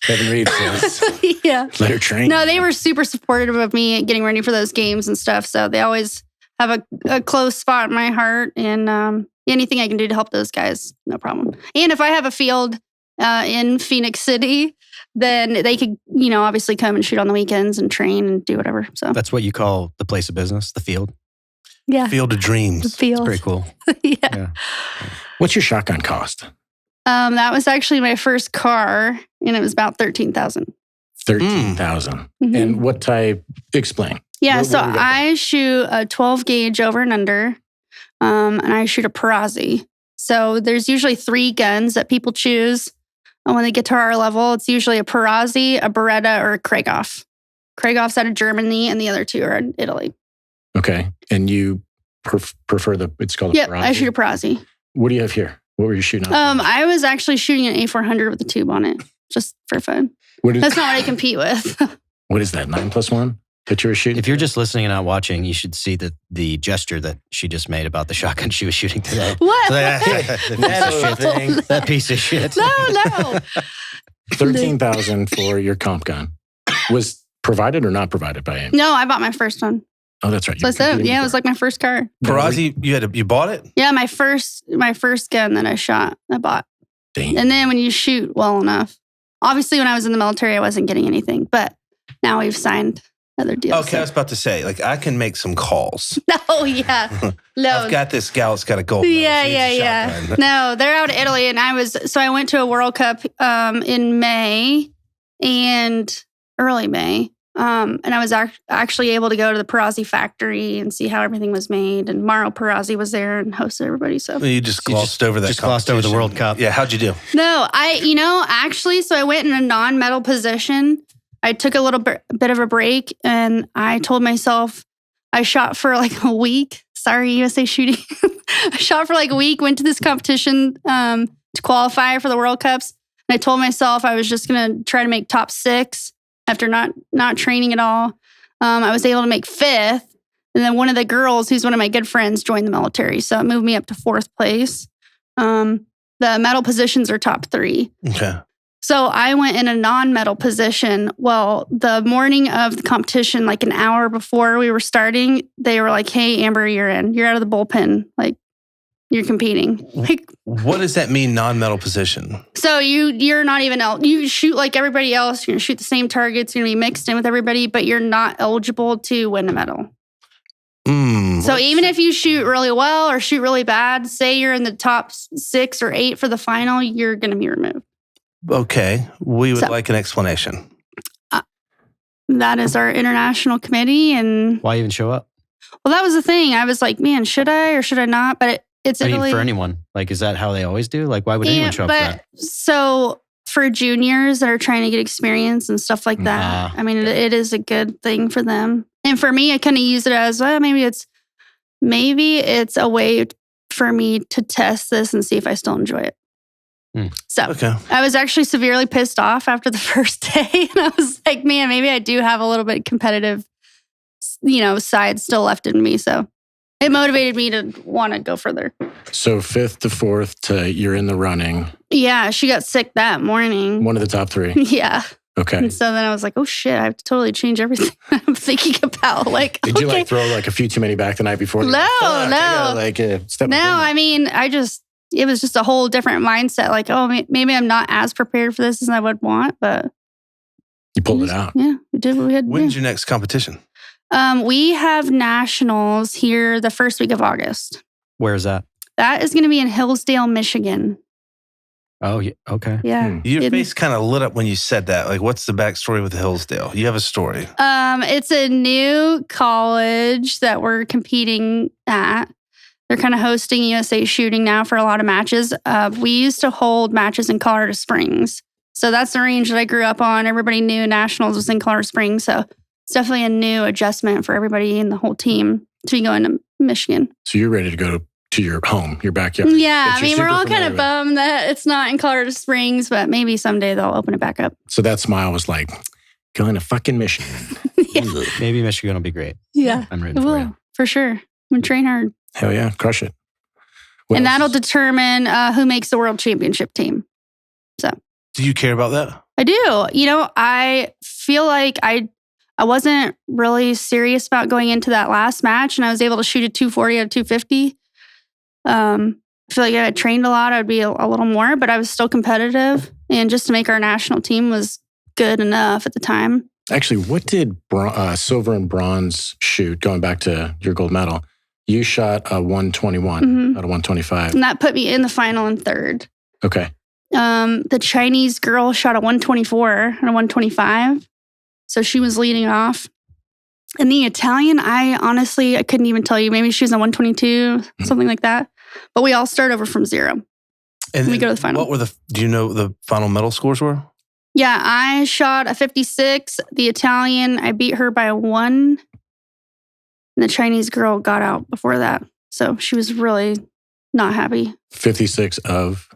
Kevin Reeves says, Yeah. let her train. No, they were super supportive of me getting ready for those games and stuff. So they always have a close spot in my heart. And anything I can do to help those guys, no problem. And if I have a field in Phoenix City, then they could, obviously come and shoot on the weekends and train and do whatever. So That's what you call the place of business, the field. yeah, Field of the Dreams. field. Pretty cool. Yeah. Yeah. What's your shotgun cost? That was actually my first car, and it was about $13,000. 13,000. Mhm. And what type? Explain. Yeah, What- so what do we got I shoot a 12 gauge over and under, and I shoot a Perazzi. So there's usually 3 guns that people choose. And when they get to our level, it's usually a Perazzi, a Beretta, or a Krieghoff. Krieghoff's out of Germany, and the other 2 are in Italy. Okay. And you prefer it's called a Yep, Perazzi? I shoot a Perazzi. What do you have here? What were you shooting on? I was actually shooting an A400 with a tube on it, just for fun. What is, That's not what I compete with. what is that, 9+1 that you were shooting? If you're just listening and not watching, you should see the gesture that she just made about the shotgun she was shooting today. What? So that piece of shit. No. 13,000 for your comp gun. Was provided or not provided by him? No, I bought my first one. Oh, that's right. So I said, yeah, it was like my first car. Perazzi, you bought it? Yeah, my first gun that I bought. Dang. And then when you shoot well enough, obviously when I was in the military, I wasn't getting anything, but now we've signed other deals. Okay, I was about to say, I can make some calls. No, yeah. No. I've got this gal that's got a gold medal. Yeah, She needs a yeah. shotgun. No, they're out of Italy, and I went to a World Cup in May and early May. And I was actually able to go to the Perazzi factory and see how everything was made. And Mauro Perazzi was there and hosted everybody. So You just glossed over that. just glossed over the competition. World Cup. Yeah, how'd you do? no, actually, so I went in a non-medal position. I took a little bit of a break, and I told myself I shot for like a week. Sorry, USA Shooting. I shot for like a week, went to this competition to qualify for the World Cups. And I told myself I was just going to try to make top 6 after not training at all. I was able to make 5th. And then one of the girls, who's one of my good friends, joined the military. So it moved me up to 4th place. The medal positions are top 3. Okay. So I went in a non-medal position. Well, the morning of the competition, like an hour before we were starting, they were like, "Hey, Amber, you're in. You're out of the bullpen. Like, you're competing." Like, What does that mean, non-medal position? so you're not even you shoot like everybody else. You're gonna shoot the same targets. You're gonna be mixed in with everybody, but you're not eligible to win a medal. So even if you shoot really well or shoot really bad, say you're in the top 6 or 8 for the final, you're gonna be removed. Okay, we would So- like an explanation. That is our international committee, and Why even show up? well, that was the thing. I was like, man, should I or should I not? But it's I mean, Italy. for anyone. Like, is that how they always do? Like, why would anyone show up for that? So for juniors that are trying to get experience and stuff like that, Ah, I mean, it is a good thing for them. And for me, I kind of use it as, well, maybe it's a way for me to test this and see if I still enjoy it. So I was actually severely pissed off after the first day. And I was like, man, maybe I do have a little bit competitive, side still left in me. So it motivated me to want to go further. So 5th to 4th to you're in the running. Yeah, she got sick that morning. One of the top 3. Yeah. Okay. And so then I was like, oh shit, I have to totally change everything I'm thinking about. Did you throw a few too many back the night before? No. I mean, it was just a whole different mindset. Like, oh, maybe I'm not as prepared for this as I would want, but. You pulled it out. Yeah, we did what we had to do. When's your next competition? We have nationals here the first week of August. Where is that? That is going to be in Hillsdale, Michigan. Oh, yeah. Okay. Yeah. Your face kind of lit up when you said that. Like, what's the backstory with Hillsdale? You have a story. It's a new college that we're competing at. They're kind of hosting USA Shooting now for a lot of matches. We used to hold matches in Colorado Springs. So that's the range that I grew up on. Everybody knew nationals was in Colorado Springs. So it's definitely a new adjustment for everybody in the whole team to be going to Michigan. So you're ready to go to your home, your backyard. Yeah, I mean, we're all kind of bummed that it's not in Colorado Springs, but maybe someday they'll open it back up. So that smile was like, going to fucking Michigan. Yeah. Maybe Michigan will be great. Yeah. I'm rooting for you. For sure. I'm going to train hard. Hell yeah, crush it. And that'll determine who makes the world championship team. So. Do you care about that? I do. I feel like I wasn't really serious about going into that last match, and I was able to shoot a 240 out of 250. I feel like if I trained a lot, I'd be a little more, but I was still competitive. And just to make our national team was good enough at the time. Actually, what did silver and bronze shoot, going back to your gold medal? You shot a 121 out of 125. And that put me in the final in third. Okay. The Chinese girl shot a 124 and a 125. So she was leading off. And the Italian, I couldn't even tell you. Maybe she was a 122, something like that. But we all start over from zero. And we go to the final. Do you know what the final medal scores were? Yeah, I shot a 56. The Italian, I beat her by 1. And the Chinese girl got out before that. So she was really not happy. 56 of?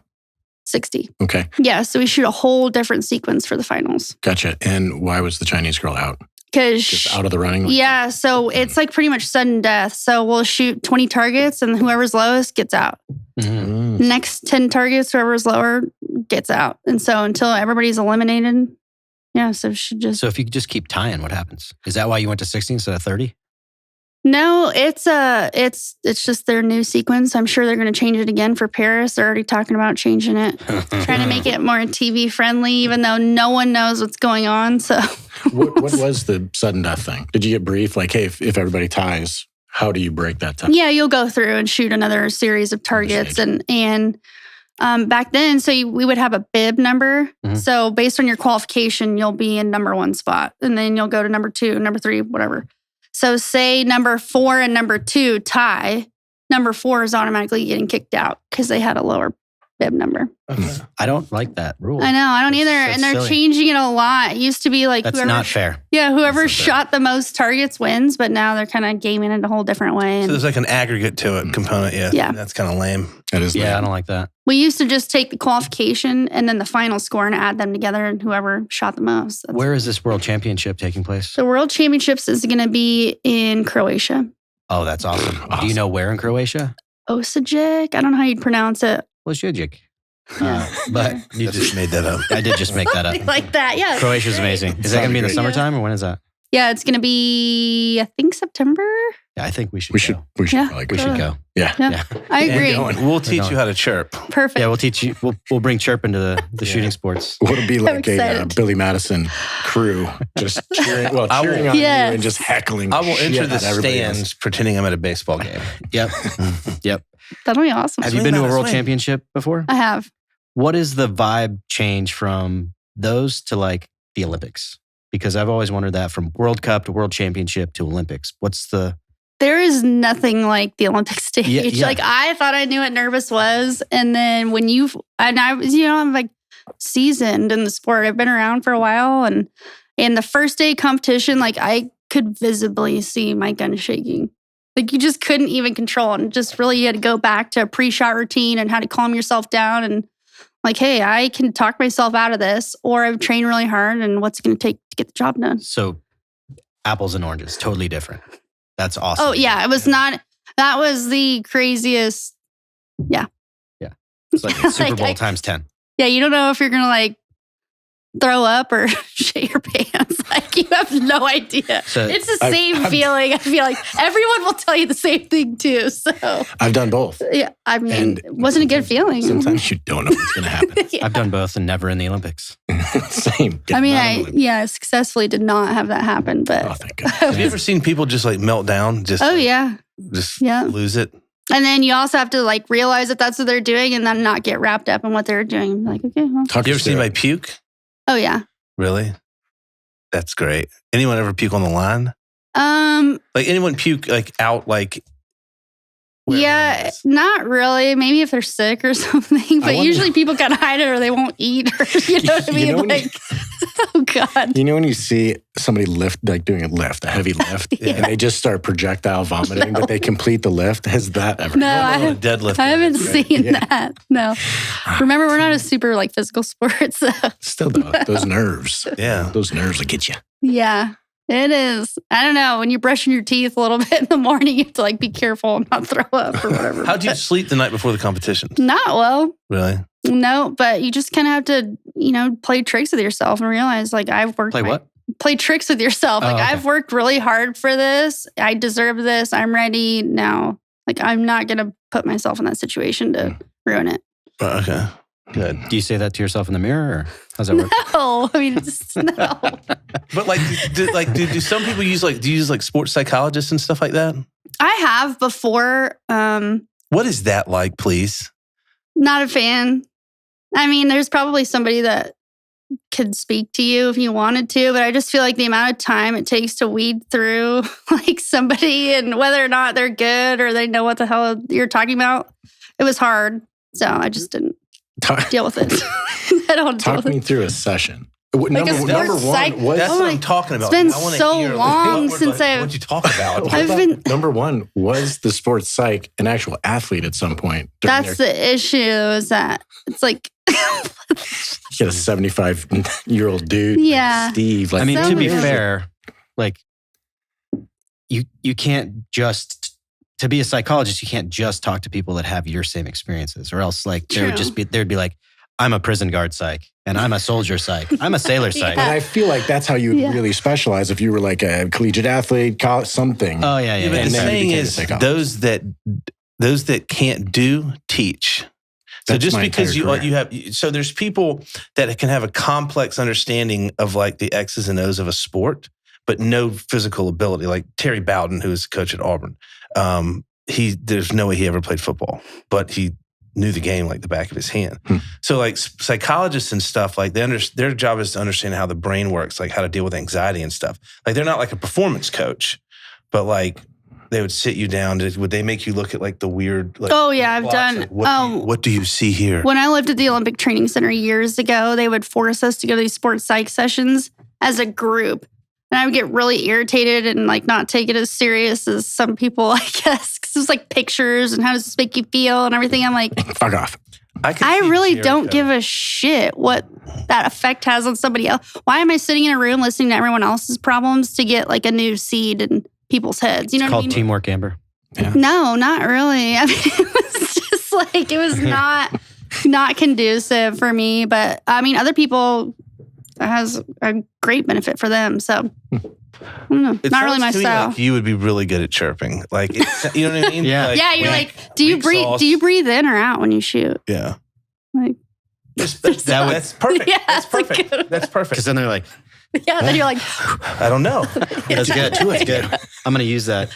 60. Okay. Yeah, so we shoot a whole different sequence for the finals. Gotcha. And why was the Chinese girl out? Because just out of the running? Yeah, so it's like pretty much sudden death. So we'll shoot 20 targets and whoever's lowest gets out. Mm-hmm. Next 10 targets, whoever's lower gets out. And so until everybody's eliminated, yeah, so she just... So if you just keep tying, what happens? Is that why you went to 60 instead of 30? No, it's just their new sequence. I'm sure they're going to change it again for Paris. They're already talking about changing it, trying to make it more TV friendly, even though no one knows what's going on. So, what was the sudden death thing? Did you get briefed? Like, hey, if everybody ties, how do you break that tie? Yeah, you'll go through and shoot another series of targets, and back then, so we would have a bib number. Mm-hmm. So based on your qualification, you'll be in number 1 spot, and then you'll go to number 2, number 3, whatever. So say number 4 and number 2 tie, number 4 is automatically getting kicked out because they had a lower bib number. Okay. I don't like that rule. I know, I don't either. And they're changing it a lot. It used to be like that's not fair. Yeah, whoever shot the most targets wins, but now they're kind of gaming it a whole different way. So there's like an aggregate to it component. Yeah. That's kind of lame. That is lame. I don't like that. We used to just take the qualification and then the final score and add them together, and whoever shot the most. Where is this World Championship taking place? The World Championships is going to be in Croatia. Oh, that's awesome. Do you know where in Croatia? Osijek. I don't know how you'd pronounce it. Osijek. But you just made that up. I did just make that up. Like that, yeah. Croatia's amazing. Is that going to be in the summertime or when is that? Yeah, it's going to be, I think, September. Yeah, I think we should go. We should go. Yeah. I agree. We'll teach you how to chirp. Perfect. Yeah, we'll teach you. We'll bring chirp into the shooting sports. It'll be like a Billy Madison crew just cheering on you and just heckling. I will enter the stands pretending I'm at a baseball game. Yep. That'll be awesome. Have you been to a World Championship before? I have. What is the vibe change from those to like the Olympics? Because I've always wondered that, from World Cup to World Championship to Olympics. There is nothing like the Olympic stage. Yeah. Like, I thought I knew what nervous was. And then I'm like seasoned in the sport. I've been around for a while. And in the first day competition, like I could visibly see my gun shaking. Like you just couldn't even control it. And just really you had to go back to a pre-shot routine and how to calm yourself down and like, hey, I can talk myself out of this, or I've trained really hard and what's it going to take to get the job done. So apples and oranges, totally different. That's awesome. Oh yeah, it was not, that was the craziest. Yeah. Yeah. It's like Super Bowl times 10. Yeah, you don't know if you're going to like throw up or shit your pants. Like you have no idea. So it's the same feeling. I feel like everyone will tell you the same thing too. So I've done both. Yeah, I mean, it wasn't a good feeling. Sometimes you don't know what's going to happen. Yeah. I've done both and never in the Olympics. Same. I mean, I successfully did not have that happen. But Oh, thank God. Have you ever seen people just like melt down? Just yeah. Just Yeah. lose it? And then you also have to like realize that that's what they're doing and then not get wrapped up in what they're doing. Like, okay, well. Talk You ever us seen through my it. puke? Oh yeah. Really? That's great. Anyone ever puke on the line? Like anyone puke like out like wherever it Yeah, is? not really. Maybe if they're sick or something. But wonder- usually people kind of hide it or they won't eat or you know what I You mean? know when you- Like, oh God. You know when you see somebody lift, like doing a heavy lift, and they just start projectile vomiting, but they complete the lift? Has that ever No, happened? I On a deadlift. I haven't That's great. seen Yeah. that. No. Remember, we're not a super like physical sport. So Still though, those nerves. Yeah. Those nerves will get you. yeah, it is. I don't know. When you're brushing your teeth a little bit in the morning, you have to like be careful and not throw up or whatever. How'd you sleep the night before the competition? Not well. Really? No, but you just kind of have to, play tricks with yourself and realize like I've worked. Play what? Play tricks with yourself. Oh, Like okay. I've worked really hard for this. I deserve this. I'm ready now. Like I'm not going to put myself in that situation to ruin it. Okay. Good. Do you say that to yourself in the mirror or how's that work? No, I mean, it's no. But do some people use do you use like sports psychologists and stuff like that? I have before. What is that like, please? Not a fan. I mean, there's probably somebody that could speak to you if you wanted to, but I just feel like the amount of time it takes to weed through like somebody and whether or not they're good or they know what the hell you're talking about, it was hard. So I just didn't deal with it. I don't deal Talk with me it. through a session. Like a Number sports psych- one was That's Oh what my- I'm talking about. it's been I wanna so hear, long what since I've- What'd you talk about? I've been- number one was the sports psych an actual athlete at some point. That's the issue is that it's like, You get a 75-year-old dude, Yeah. like Steve. Like, I mean, to be So- fair, like you can't just to be a psychologist, you can't just talk to people that have your same experiences, or else like there would True. just be there'd be like, I'm a prison guard psych, and I'm a soldier psych, I'm a sailor psych. Yeah. and I feel like that's how you would Yeah. really specialize if you were like a collegiate athlete, something. Oh yeah, yeah. Yeah, but yeah. the And then you saying became a is psychologist. those that can't do teach. So That's just my because entire you have so there's people that can have a complex understanding of like the X's and O's of a sport, but no physical ability. Like Terry Bowden, who was a coach at Auburn, there's no way he ever played football, but he knew the game like the back of his hand. So like psychologists and stuff, like their job is to understand how the brain works, like how to deal with anxiety and stuff. Like they're not like a performance coach, but like they would sit you down. Would they make you look at like the weird? Like, oh yeah, I've blocks? done. Like, what do you see here? When I lived at the Olympic Training Center years ago, they would force us to go to these sports psych sessions as a group. And I would get really irritated and like not take it as serious as some people, I guess. Because it was like pictures and how does this make you feel and everything. I'm like, Fuck off. I really don't give a shit what that effect has on somebody else. Why am I sitting in a room listening to everyone else's problems to get like a new seed in people's heads? You know It's what I called mean? teamwork, Amber. No, not really. I mean, it was just like, it was not conducive for me. But I mean, other people, it has a great benefit for them. So I don't know. It Not really sounds my to me style. like you would be really good at chirping. Like, you know what I mean? Yeah. Yeah, you're weak- like, do you weak breathe? sauce. Do you breathe in or out when you shoot? Yeah. Like, That's perfect. Yeah, That's that's a perfect. good one. That's perfect. Because then they're like, yeah. Then you're like, I don't know. that's good. That's good. I'm going to use that.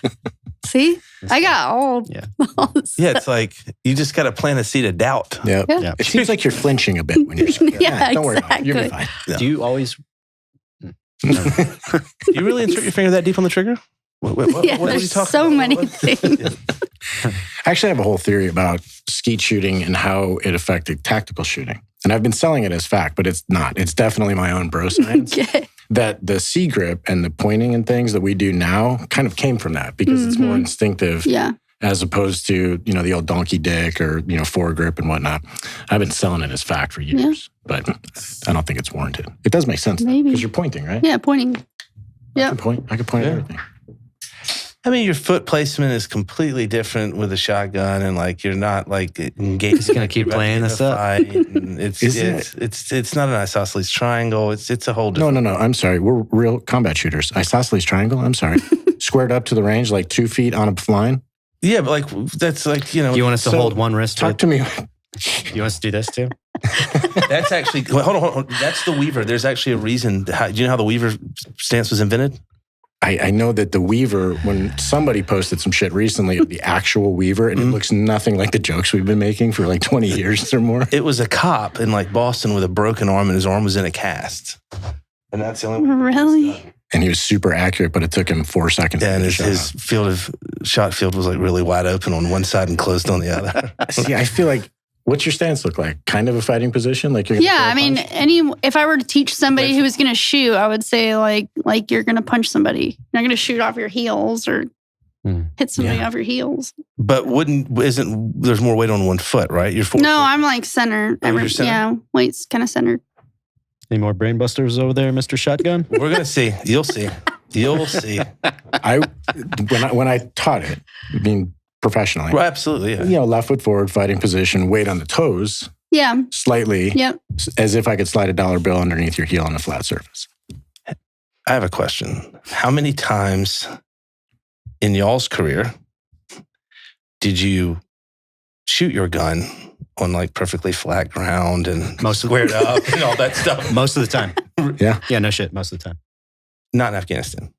see, I got all. Yeah. all this Yeah, it's like you just got to plant a seed of doubt. Yeah. Yeah. It seems like you're flinching a bit when you're scared. Yeah, Don't worry about it. You'll be exactly. fine. Yeah. Do you always? Do you really insert your finger that deep on the trigger? What Yeah, are you there's talking so about? many What- things. I actually have a whole theory about skeet shooting and how it affected tactical shooting. And I've been selling it as fact, but it's not. It's definitely my own bro science. Okay. that the C grip and the pointing and things that we do now kind of came from that because it's more instinctive as opposed to, the old donkey dick or, foregrip and whatnot. I've been selling it as fact for years, but I don't think it's warranted. It does make sense because you're pointing, right? Yeah, pointing. I can point at everything. I mean, your foot placement is completely different with a shotgun, and like you're not like engaged. He's gonna keep playing this up. It's not an isosceles triangle. It's a whole different. No. I'm sorry. We're real combat shooters. Isosceles triangle. I'm sorry. Squared up to the range, like 2 feet on a line. Yeah, but like that's like You want us to hold one wrist? Talk to me. You want us to do this too? That's actually hold on. That's the Weaver. There's actually a reason. Do you know how the Weaver stance was invented? I know that the Weaver, when somebody posted some shit recently of the actual Weaver, and it looks nothing like the jokes we've been making for like 20 years or more. It was a cop in like Boston with a broken arm, and his arm was in a cast. And that's the only way. Really? And he was super accurate, but it took him 4 seconds. Yeah, and his shot field was like really wide open on one side and closed on the other. See, I feel like, what's your stance look like? Kind of a fighting position? Like you're gonna throw a I mean, punch? if I were to teach somebody who was going to shoot, I would say like you're going to punch somebody. You're not going to shoot off your heels or hit somebody off your heels. But there's more weight on one foot, right? You're No, I'm like center. you're center? Yeah, weight's kind of centered. Any more brain busters over there, Mr. Shotgun? We're gonna see. You'll see. You'll see. When I taught it, I mean professionally, Right, absolutely. Yeah. left foot forward, fighting position, weight on the toes, Yeah. slightly, Yep. as if I could slide a dollar bill underneath your heel on a flat surface. I have a question. How many times in y'all's career did you shoot your gun on like perfectly flat ground and squared up and all that stuff? Most of the time. Yeah, no shit. Most of the time. Not in Afghanistan.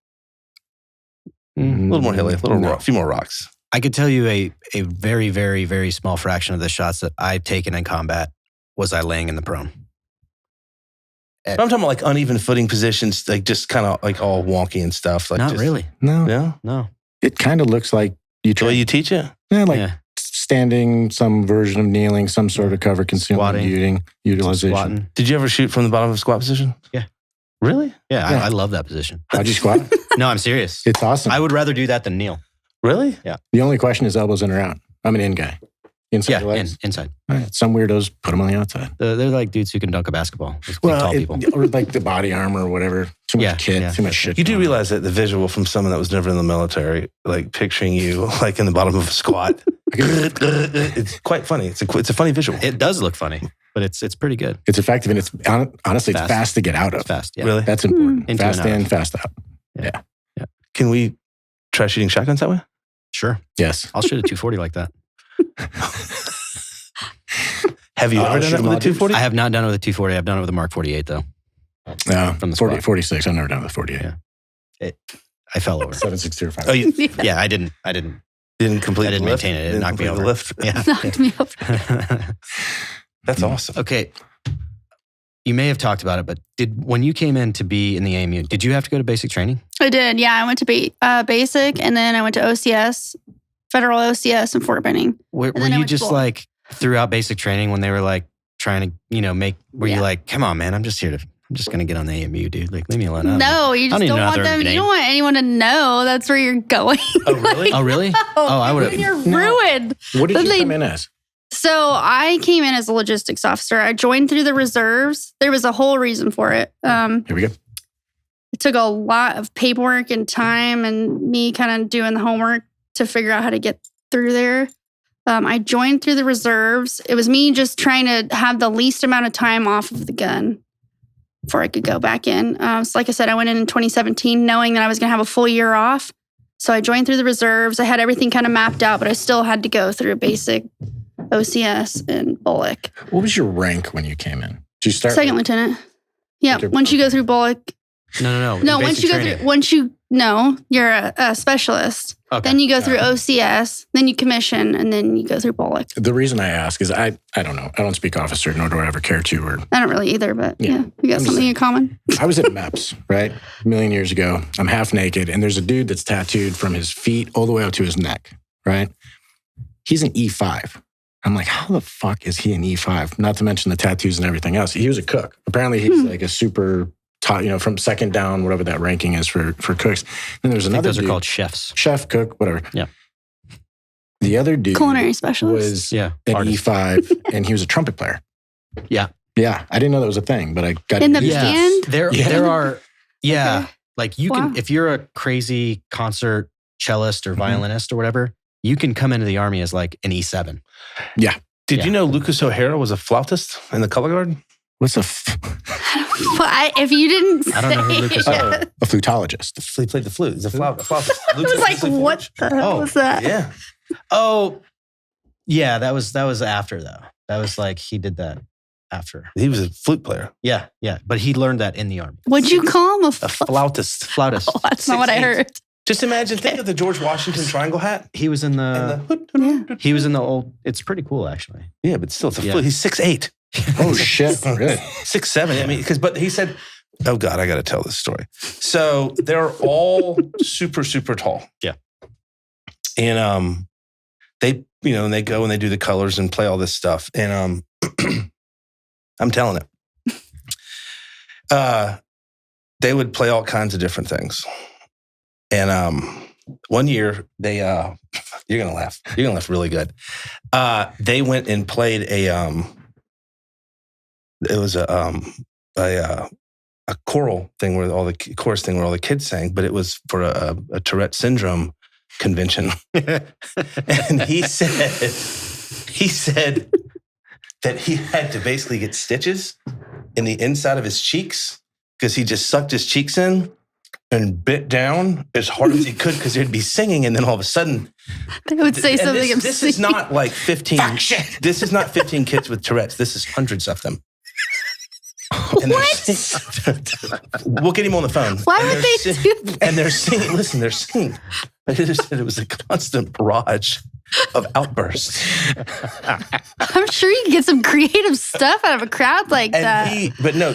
A Mm. little more hilly, a few more rocks. I could tell you a very, very, very small fraction of the shots that I've taken in combat was I laying in the prone. I'm talking about like uneven footing positions, like just kind of like all wonky and stuff. Like Not really. No. Yeah. No. It kind of looks like you The way try. you teach it? Yeah, standing, some version of kneeling, some sort of cover concealment Squatting. utilization. Squatting. Did you ever shoot from the bottom of a squat position? Yeah. Really? Yeah, Yeah. I love that position. How'd you squat? No, I'm serious. It's awesome. I would rather do that than kneel. Really? The only question is elbows in or out. I'm an in guy. Inside your legs. Inside. All right. Some weirdos put them on the outside. They're like dudes who can dunk a basketball. Just tall people. Or like the body armor or whateter. Too much kit, too much shit. You do realize that the visual from someone that was never in the military, like picturing you like in the bottom of a squat, it's quite funny. It's a funny visual. It does look funny, but it's pretty good. It's effective and it's honestly Fast. it's fast to get out of. It's fast. Yeah. Really? That's important. Into Fast and out. in, fast out. Can we try shooting shotguns that way? Sure. Yes. I'll shoot a 240 like that. Have you ever done shoot that them with a all, dude. 240? I have not done it with a 240. I've done it with a Mark 48 though. No, From the 40, squat. 46. I've never done the 48. Yeah. I fell over. 7.605. Oh, you Yeah, I didn't didn't complete I didn't the lift? maintain it. It Didn't knocked me complete the over. lift? Yeah. Knocked me over. That's awesome. Okay. You may have talked about it, but when you came in to be in the AMU, did you have to go to basic training? I did. Yeah, I went to basic, and then I went to OCS, federal OCS, and Fort Benning. Were then I you went to just school. like throughout basic training when they were like trying to, were you like, come on, man, I'm just going to get on the AMU, dude. Like, leave me alone. No, you I don't just even don't know how want they're them. You named. don't want anyone to know that's where you're going. Oh, really? Oh, really? I would've- Then you're ruined. What did Then you they- come in as? So I came in as a logistics officer. I joined through the reserves. There was a whole reason for it. Here we go. It took a lot of paperwork and time and me kind of doing the homework to figure out how to get through there. I joined through the reserves. It was me just trying to have the least amount of time off of the gun before I could go back in. So like I said, I went in 2017 knowing that I was going to have a full year off. So I joined through the reserves. I had everything kind of mapped out, but I still had to go through basic OCS and Bullock. What was your rank when you came in? Did you start? Second lieutenant. Yeah, Okay. once you go through Bullock. No. No, in once basic you go training. through, you're a specialist. Okay. Then you go through OCS, then you commission, and then you go through Bullock. The reason I ask is I don't know. I don't speak officer, nor do I ever care to. Or I don't really either, but Yeah. yeah, we got I'm just something saying. in common. I was at MEPS, right? A million years ago. I'm half naked, and there's a dude that's tattooed from his feet all the way up to his neck, right? He's an E5. I'm like, how the fuck is he an E5? Not to mention the tattoos and everything else. He was a cook. Apparently, he's like a super top, from second down, whatever that ranking is for cooks. Then there's another those dude, are called chefs. Chef, cook, whatever. Yeah. The other dude culinary specialist was an E5 and he was a trumpet player. Yeah. Yeah. I didn't know that was a thing, but I got in to the do band. There are, Okay. like you can, if you're a crazy concert cellist or violinist or whatever, you can come into the Army as like an E7. Yeah. Did you know Lucas O'Hara was a flautist in the color guard? What's a if you didn't I don't know who say Lucas it. a flutologist? He played the flute. He's a flautist. I was like, what the hell was that? Yeah. Oh, yeah. That was after though. That was like, he did that after. He was a flute player. Yeah. But he learned that in the Army. What'd you call him? A flautist. Flautist. Oh, that's not what I heard. Just imagine, think of the George Washington triangle hat. He was in the, he was in the old, it's pretty cool actually. Yeah, but still, it's a flute. He's 6'8". Oh, shit. Really? 6'7". I mean, but he said, oh God, I got to tell this story. So they're all super, super tall. Yeah. And they, and they go and they do the colors and play all this stuff. And I'm telling it. They would play all kinds of different things. And one year they, you're going to laugh. You're going to laugh really good. They went and played it was a choral thing where all the chorus thing where all the kids sang, but it was for a Tourette syndrome convention. And he said that he had to basically get stitches in the inside of his cheeks because he just sucked his cheeks in and bit down as hard as he could because he'd be singing, and then all of a sudden they would say something. This is not like 15. This is not 15 kids with Tourette's. This is hundreds of them. And What? We'll get him on the phone. Why would they do that? And they're singing. Listen, they're singing. I just said it was a constant barrage of outbursts. I'm sure you can get some creative stuff out of a crowd like that. He bit the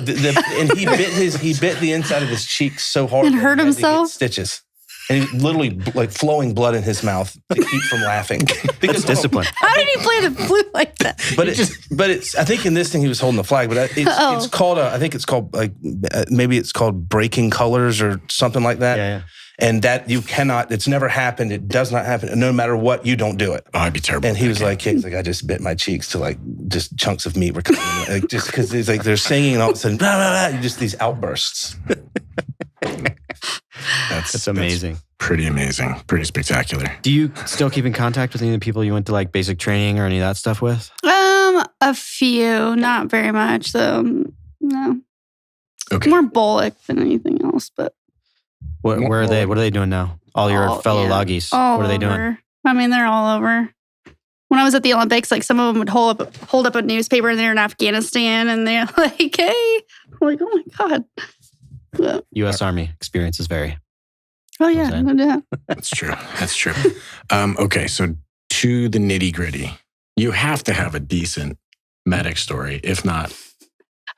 inside of his cheek so hard And that hurt he had to get himself? stitches. And he literally like flowing blood in his mouth to keep from laughing. Because discipline. How did he play the flute like that? But it's. I think in this thing he was holding the flag. But it's called. I think it's called like maybe it's called breaking colors or something like that. Yeah. And that you cannot. It's never happened. It does not happen. And no matter what, you don't do it. Oh, I'd be terrible. And he was like, I just bit my cheeks to like just chunks of meat were coming. Like, just because he's like they're singing and all of a sudden, blah, blah, blah, just these outbursts. That's amazing. That's pretty amazing. Pretty spectacular. Do you still keep in contact with any of the people you went to like basic training or any of that stuff with? A few, not very much. So no. Okay. More Bullock than anything else, but Where are they? What are they doing now? All your fellow loggies. All What are they doing? over. I mean, they're all over. When I was at the Olympics, like some of them would hold up a newspaper and they're in Afghanistan and they're like, hey. I'm like, oh my God. But, U.S. Army experiences vary. oh yeah, no doubt. That's true. That's true. Okay, so to the nitty gritty, you have to have a decent medic story, if not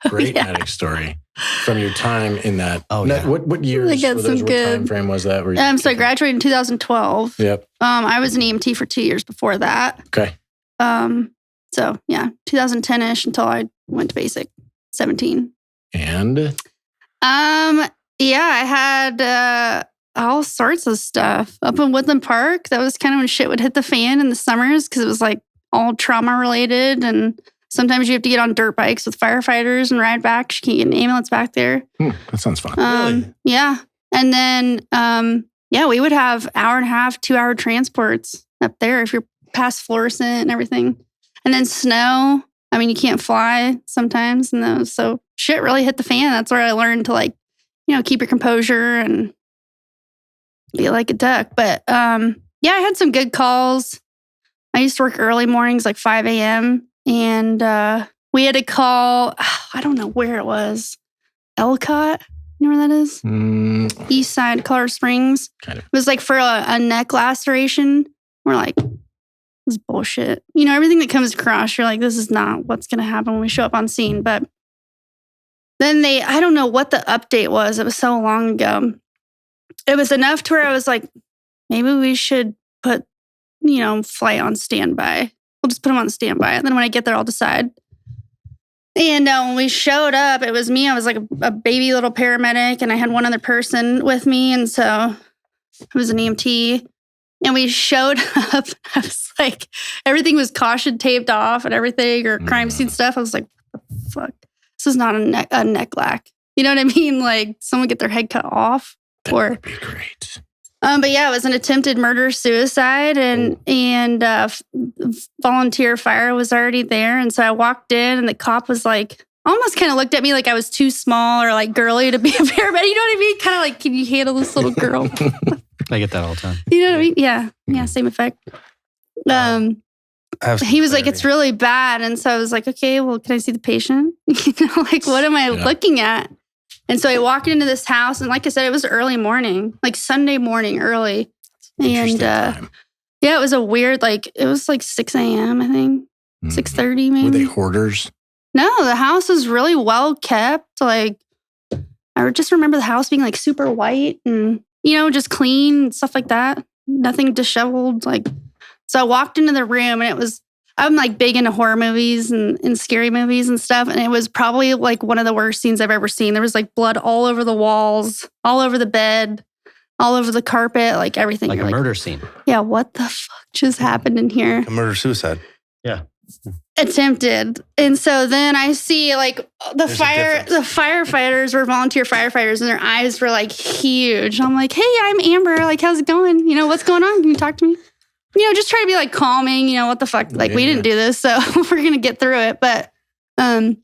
great medic story from your time in that. Oh, yeah. What years? I got were some those, good. What time frame was that? So I graduated in 2012. Yep. I was an EMT for 2 years before that. Okay. So yeah, 2010-ish until I went to basic, 17. And yeah, I had all sorts of stuff up in Woodland Park. That was kind of when shit would hit the fan in the summers because it was like all trauma related, and sometimes you have to get on dirt bikes with firefighters and ride back. You can't get an ambulance back there. that sounds fun. Really? Yeah, and then we would have 1.5, 2 hour transports up there if you're past Florissant and everything, and then snow. I mean, you can't fly sometimes, and those, so shit really hit the fan. That's where I learned to keep your composure and be like a duck. But I had some good calls. I used to work early mornings, like 5 a.m. And we had a call. I don't know where it was. Elcott. You know where that is? East side, Colorado Springs. Kind of. It was like for a neck laceration. We're like, this is bullshit. Everything that comes across, you're like, this is not what's going to happen when we show up on scene. But then I don't know what the update was. It was so long ago. It was enough to where I was like, maybe we should put, flight on standby. We'll just put them on standby. And then when I get there, I'll decide. And when we showed up, it was me. I was like a baby little paramedic, and I had one other person with me. And so it was an EMT. And we showed up. I was like, everything was caution taped off and everything, or crime scene stuff. I was like, what the fuck? This is not a neck lack. You know what I mean? Like someone get their head cut off. That would be great. But yeah, it was an attempted murder-suicide, and volunteer fire was already there. And so I walked in, and the cop was like, almost kind of looked at me like I was too small or like girly to be a paramedic. You know what I mean? Kind of like, can you handle this little girl? I get that all the time. You know what I mean? Yeah, same effect. He was like, it's really bad. And so I was like, okay, well, can I see the patient? Like, what am I looking at? And so I walked into this house, and like I said, it was early morning, like Sunday morning early. And it was a weird, it was like 6 a.m., I think, 6:30 maybe. Were they hoarders? No, the house was really well kept. Like, I just remember the house being like super white and, just clean and stuff like that. Nothing disheveled. So I walked into the room, and I'm like big into horror movies and scary movies and stuff. And it was probably like one of the worst scenes I've ever seen. There was like blood all over the walls, all over the bed, all over the carpet, like everything. Like a murder scene. Yeah, what the fuck just happened in here? A murder-suicide. Yeah. Attempted. And so then I see like the firefighters were volunteer firefighters, and their eyes were like huge. I'm like, hey, I'm Amber. Like, how's it going? What's going on? Can you talk to me? Just try to be like calming, what the fuck? Like, we didn't do this, so we're going to get through it. But, and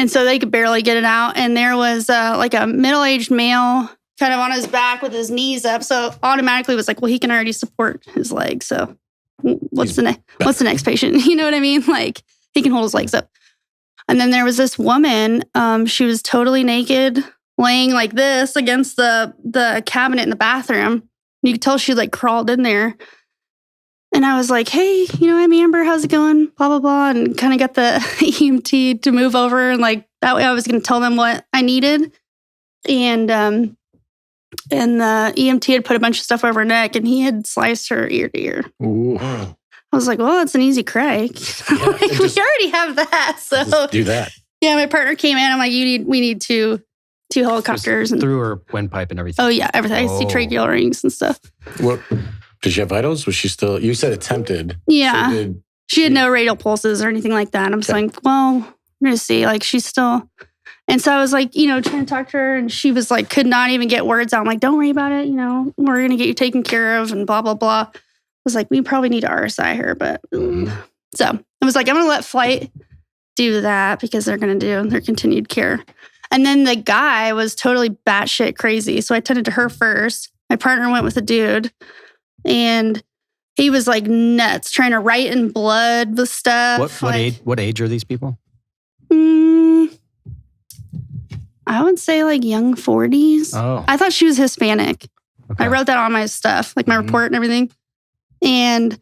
so they could barely get it out. And there was like a middle-aged male kind of on his back with his knees up. So automatically was like, well, he can already support his legs. So what's the next patient? You know what I mean? Like, he can hold his legs up. And then there was this woman, she was totally naked, laying like this against the cabinet in the bathroom. You could tell she like crawled in there. And I was like, hey, I'm Amber. How's it going? Blah, blah, blah. And kind of got the EMT to move over. And like that way I was going to tell them what I needed. And the EMT had put a bunch of stuff over her neck, and he had sliced her ear to ear. Ooh. I was like, well, it's an easy crack. Yeah, we already have that. So just do that. Yeah, my partner came in. I'm like, we need two helicopters. And through her windpipe and everything. Oh, yeah, everything. I see tracheal rings and stuff. What? Did she have vitals? Was she still, you said attempted. Yeah. So she had no radial pulses or anything like that. I'm just like, well, we're going to see. Like, she's still. And so I was like, trying to talk to her, and she was like, could not even get words out. I'm like, don't worry about it. We're going to get you taken care of and blah, blah, blah. I was like, we probably need to RSI her. But so I was like, I'm going to let flight do that because they're going to do their continued care. And then the guy was totally batshit crazy. So I tended to her first. My partner went with a dude, and he was like nuts, trying to write in blood with stuff. What age are these people? I would say like young 40s. Oh. I thought she was Hispanic. Okay. I wrote that on my stuff, like my report and everything. And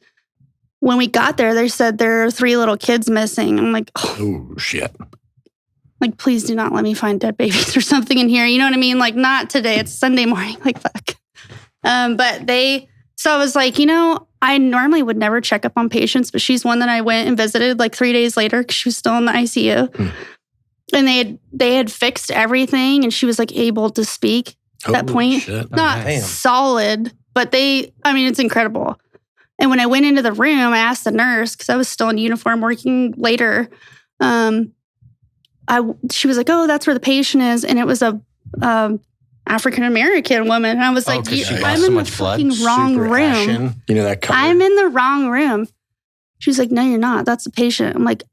when we got there, they said there are 3 little kids missing. I'm like, oh, shit. Like, please do not let me find dead babies or something in here. You know what I mean? Like, not today. It's Sunday morning. Like, fuck. So I was like, I normally would never check up on patients, but she's one that I went and visited like 3 days later because she was still in the ICU. And they had fixed everything, and she was like able to speak at that point. Shit. Not solid, but it's incredible. And when I went into the room, I asked the nurse, because I was still in uniform working later. She was like, oh, that's where the patient is. And it was a African-American woman. And I was like, I'm in the fucking wrong room. Ashen. That color? I'm in the wrong room. She was like, no, you're not. That's the patient. I'm like,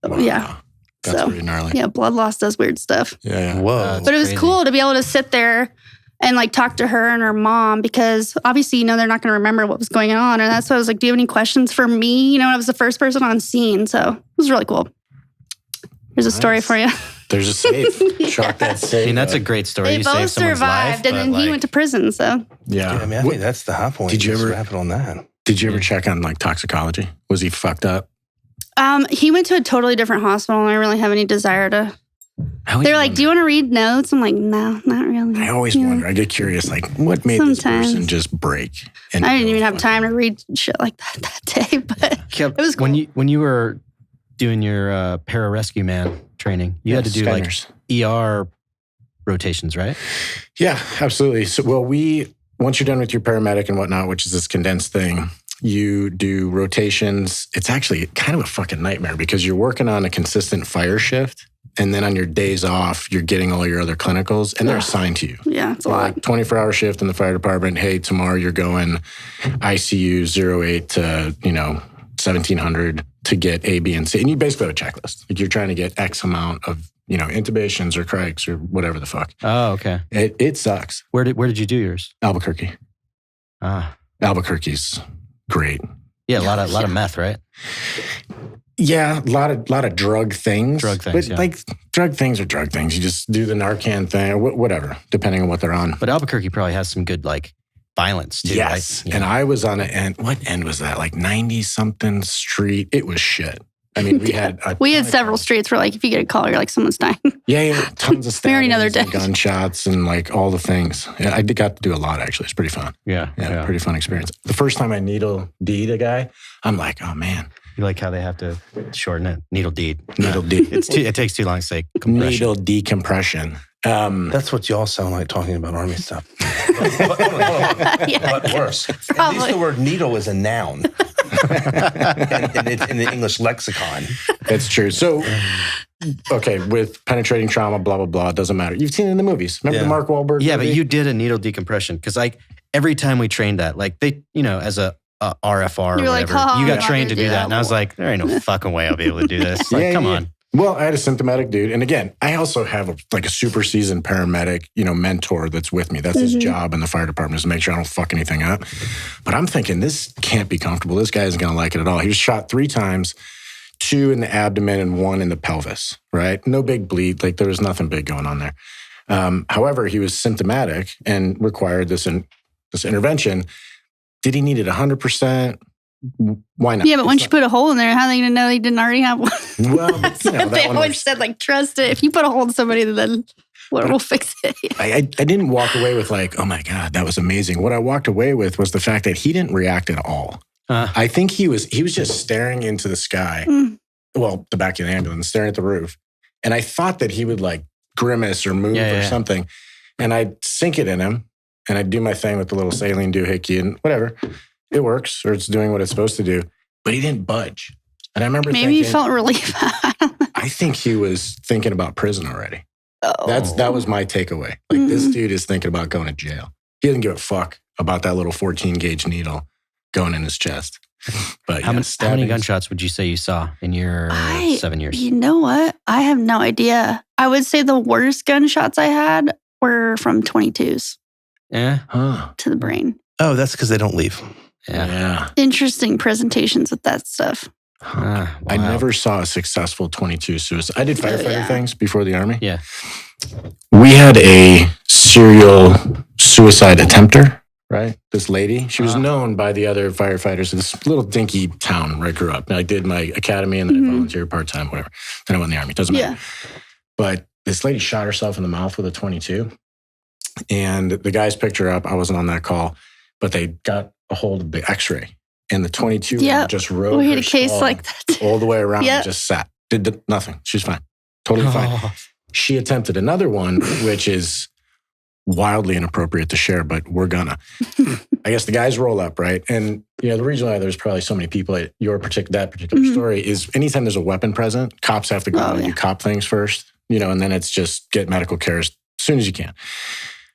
wow. Yeah. That's pretty gnarly. Yeah, blood loss does weird stuff. Yeah. Whoa. But it was cool to be able to sit there and like talk to her and her mom, because obviously, they're not going to remember what was going on. And that's why I was like, do you have any questions for me? I was the first person on scene. So it was really cool. There's a story for you. There's a safe. Shock that safe. That's a great story. They You both saved someone's survived, life, and then he went to prison. So yeah. I think that's the high point. Did you ever wrap it on that? Did you ever check on like toxicology? Was he fucked up? he went to a totally different hospital, and I really have any desire to. They're like, do you want to read notes? I'm like, no, not really. I always wonder. I get curious, like, what made this person just break? And I didn't even have time to read shit like that day, but it was cool. When you were doing your pararescue man training, you had to do Skyners. like ER rotations, right? Yeah, absolutely. So, once you're done with your paramedic and whatnot, which is this condensed thing, you do rotations. It's actually kind of a fucking nightmare because you're working on a consistent fire shift. And then on your days off, you're getting all your other clinicals and they're assigned to you. Yeah, it's a lot. Like 24-hour shift in the fire department. Hey, tomorrow you're going ICU 08 to, 1700 to get A, B, and C. And you basically have a checklist. Like you're trying to get X amount of, intubations or crikes or whatever the fuck. Oh, okay. It sucks. Where did you do yours? Albuquerque. Albuquerque's great. Yeah, a lot of meth, right? Yeah, a lot of drug things. Drug things, but like drug things are drug things. You just do the Narcan thing or whatever, depending on what they're on. But Albuquerque probably has some good like violence too, yes. right? And I was on an end. What end was that? Like 90-something street. It was shit. I mean, we had several streets where like if you get a call, you're like someone's dying. Yeah, tons of We already know they're stabbings and dead. gunshots and like all the things. Yeah, I got to do a lot actually. It's pretty fun. Yeah. Pretty fun experience. The first time I needle D'd a guy, I'm like, oh man. You like how they have to shorten it? Needle deed. Needle D. It takes too long to say compression. Needle decompression. That's what y'all sound like talking about Army stuff. But worse. At least the word needle is a noun in the English lexicon. That's true. So, okay, with penetrating trauma, blah, blah, blah, it doesn't matter. You've seen it in the movies. Remember the Mark Wahlberg Yeah, movie? but you did a needle decompression because like every time we trained that, like they, as a RFR or You're like, whatever, oh, you got I'm trained not to gonna do do that. that. And I was like, there ain't no fucking way I'll be able to do this. Like, come on. Well, I had a symptomatic dude. And again, I also have a super seasoned paramedic, mentor that's with me. That's his job in the fire department is to make sure I don't fuck anything up. But I'm thinking this can't be comfortable. This guy isn't going to like it at all. He was shot 3 times, 2 in the abdomen and 1 in the pelvis, right? No big bleed. Like there was nothing big going on there. However, he was symptomatic and required this intervention. Did he need it 100%? Why not? Yeah, but once you put a hole in there, how are they going to know they didn't already have one? Well, They always said, like, trust it. If you put a hole in somebody, then we'll fix it. I didn't walk away with like, oh my God, that was amazing. What I walked away with was the fact that he didn't react at all. I think he was just staring into the sky. Well, the back of the ambulance, staring at the roof. And I thought that he would like grimace or move or something. And I'd sink it in him and I'd do my thing with the little saline doohickey and whatever. It works, or it's doing what it's supposed to do. But he didn't budge. And I remember Maybe he felt relief. I think he was thinking about prison already. Oh. That was my takeaway. Like this dude is thinking about going to jail. He doesn't give a fuck about that little 14 gauge needle going in his chest. But how many gunshots would you say you saw in your 7 years? You know what? I have no idea. I would say the worst gunshots I had were from 22s to the brain. Oh, that's because they don't leave. Yeah. Interesting presentations with that stuff. Wow. I never saw a successful 22 suicide. I did firefighter things before the Army. Yeah. We had a serial suicide attempter, right? This lady. She was known by the other firefighters in this little dinky town where I grew up. I did my academy and then I volunteered part-time, whatever. Then I went in the Army. Doesn't matter. But this lady shot herself in the mouth with a 22. And the guys picked her up. I wasn't on that call. But they got a hold of the x-ray. And the 22 just rode we her had a case like that all the way around and just sat. Did nothing. She's fine. Totally fine. She attempted another one, which is wildly inappropriate to share, but we're gonna. I guess the guys roll up, right? And the reason why there's probably so many people at that particular story is anytime there's a weapon present, cops have to go and do cop things first, and then it's just get medical care as soon as you can.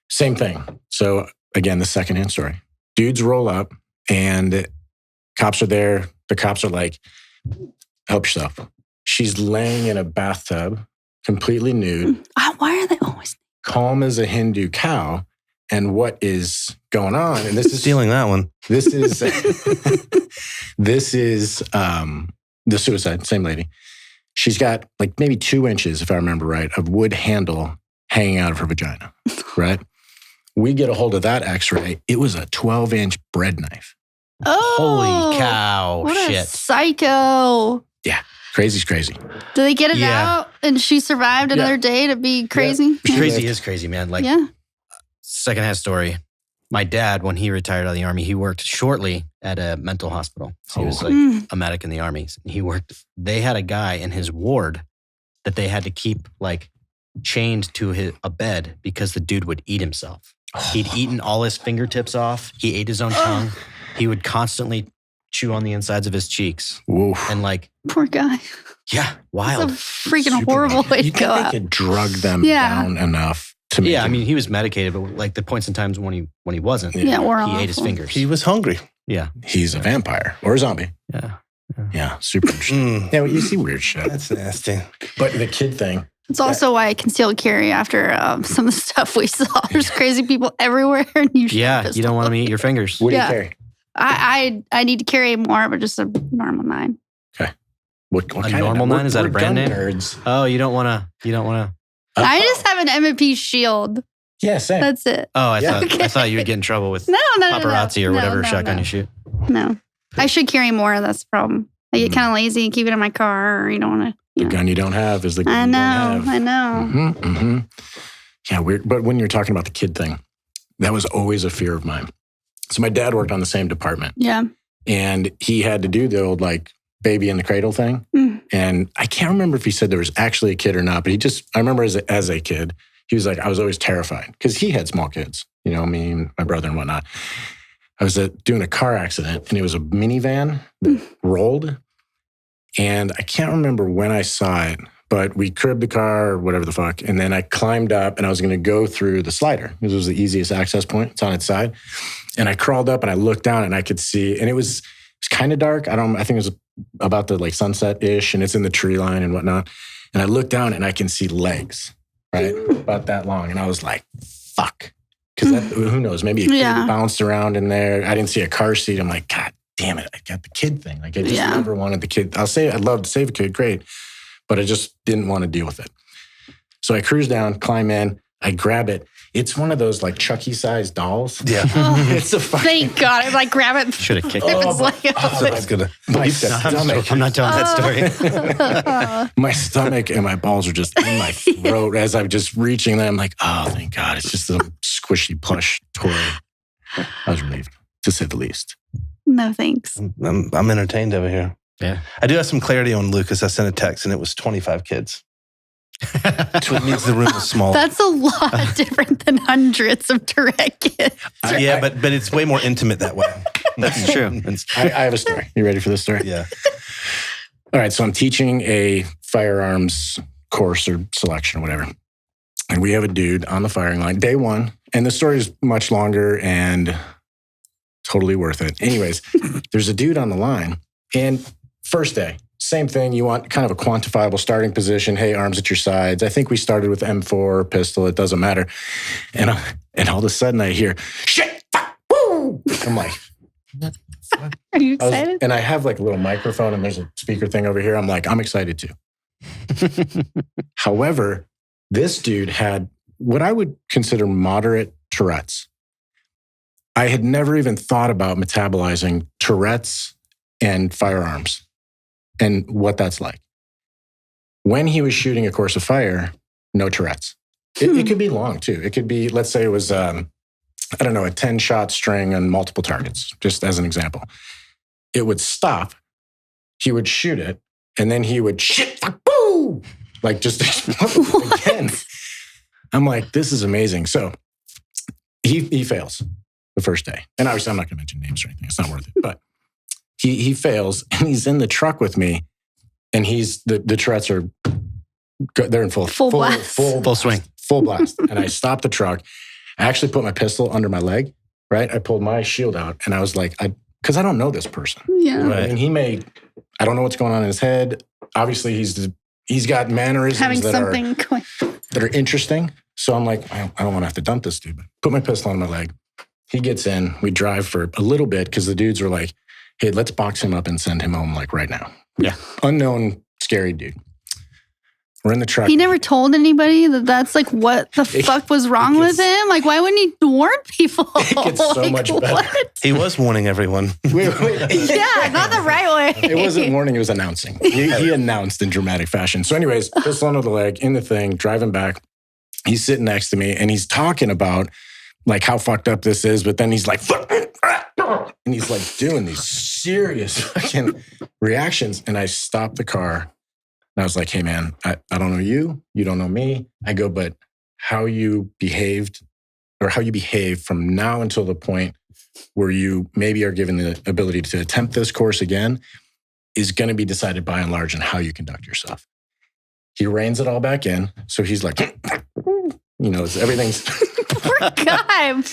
Same thing. So again, the secondhand story. Dudes roll up and cops are there. The cops are like, help yourself. She's laying in a bathtub, completely nude. Why are they always calm as a Hindu cow? And what is going on? And this is stealing that one. This is the suicide, same lady. She's got like maybe 2 inches, if I remember right, of wood handle hanging out of her vagina, right? We get a hold of that x-ray. It was a 12-inch bread knife. Oh, holy cow. What shit. a psycho. Yeah, crazy's crazy. Did they get it out and she survived another day to be crazy? Crazy is crazy, man. Like, secondhand story. my dad, when he retired out of the Army, he worked shortly at a mental hospital. So he was like a medic in the Army. They had a guy in his ward that they had to keep like chained to a bed because the dude would eat himself. He'd eaten all his fingertips off. He ate his own tongue. He would constantly chew on the insides of his cheeks. Oof. And like... Poor guy. Yeah, wild. It's a freaking horrible way to go out. They could drug them down enough to make I mean, he was medicated, but like the points in times when he wasn't, he ate his fingers. He was hungry. Yeah. He's a vampire or a zombie. Yeah, super interesting. Yeah, well, you see weird shit. That's nasty. But the kid thing. It's also why I concealed carry after some of the stuff we saw. There's crazy people everywhere. And you don't want them to eat your fingers. What do you carry? I need to carry more, but just a normal 9. Okay. What a normal 9? Is that a brand name? Nerds. Oh, you don't want to. I just have an M&P shield. Yeah, same. That's it. Oh, I thought you would get in trouble with paparazzi or whatever shotgun you shoot. No. I should carry more. That's the problem. I get kind of lazy and keep it in my car, or you don't want to. The gun you don't have is the gun you don't have. I know. Mm-hmm, mm-hmm. Yeah, weird. But when you're talking about the kid thing, that was always a fear of mine. So my dad worked on the same department. Yeah. And he had to do the old like baby in the cradle thing. Mm. And I can't remember if he said there was actually a kid or not, but I remember as a kid, he was like, I was always terrified because he had small kids, me and my brother and whatnot. I was doing a car accident and it was a minivan that rolled. And I can't remember when I saw it, but we cribbed the car or whatever the fuck. And then I climbed up and I was going to go through the slider. This was the easiest access point. It's on its side. And I crawled up and I looked down and I could see, and it was kind of dark. I think it was about the like sunset-ish and it's in the tree line and whatnot. And I looked down and I can see legs, right? About that long. And I was like, fuck. Because who knows? Maybe a kid bounced around in there. I didn't see a car seat. I'm like, God damn it. I got the kid thing. Like I just never wanted the kid. I'd love to save a kid. Great. But I just didn't want to deal with it. So I cruise down, climb in, I grab it. It's one of those like Chucky-sized dolls. Yeah. It's a fucking... Thank God. I like grab it. Should have kicked it. I'm not telling that story. My stomach and my balls are just in my throat as I'm just reaching them. I'm like, oh, thank God. It's just a squishy plush toy. I was relieved, to say the least. No, thanks. I'm entertained over here. Yeah. I do have some clarity on Lucas. I sent a text and it was 25 kids. So it means the room is small. That's a lot different than hundreds of Tourette kids. But it's way more intimate that way. That's true. I have a story. You ready for this story? Yeah. All right. So I'm teaching a firearms course or selection or whatever. And we have a dude on the firing line, day 1. And the story is much longer and totally worth it. Anyways, there's a dude on the line. And first day, same thing. You want kind of a quantifiable starting position. Hey, arms at your sides. I think we started with M4 pistol. It doesn't matter. And all of a sudden I hear, shit, fuck, woo. I'm like, are you excited? And I have like a little microphone and there's a speaker thing over here. I'm like, I'm excited too. However, this dude had what I would consider moderate Tourette's. I had never even thought about metabolizing Tourette's and firearms and what that's like. When he was shooting a course of fire, no Tourette's. It could be long too. It could be, let's say it was, a 10-shot string on multiple targets, just as an example. It would stop, he would shoot it, and then he would shit, fuck, boo! Like just explode again. I'm like, this is amazing. So he fails the first day. And obviously I'm not gonna mention names or anything. It's not worth it. But he fails and he's in the truck with me and the Tourette's are, they're in full blast. Full swing. Full blast. And I stopped the truck. I actually put my pistol under my leg, right? I pulled my shield out and I was like, because I don't know this person. Yeah. Right? And I don't know what's going on in his head. Obviously he's got mannerisms that are interesting. So I'm like, I don't want to have to dump this dude. Put my pistol on my leg. He gets in. We drive for a little bit because the dudes were like, hey, let's box him up and send him home like right now. Yeah. Unknown, scary dude. We're in the truck. He never told anybody that's like what the fuck was wrong with him? Like, why wouldn't he warn people? It gets so much better. What? He was warning everyone. Wait. Yeah, not the right way. It wasn't warning, it was announcing. He announced in dramatic fashion. So anyways, pistol under the leg, in the thing, driving back. He's sitting next to me and he's talking about like how fucked up this is. But then he's like, and he's like doing these serious fucking reactions. And I stopped the car and I was like, hey man, I don't know you. You don't know me. I go, but how you behaved or how you behave from now until the point where you maybe are given the ability to attempt this course again is going to be decided by and large on how you conduct yourself. He reins it all back in. So he's like, everything's... Poor guy.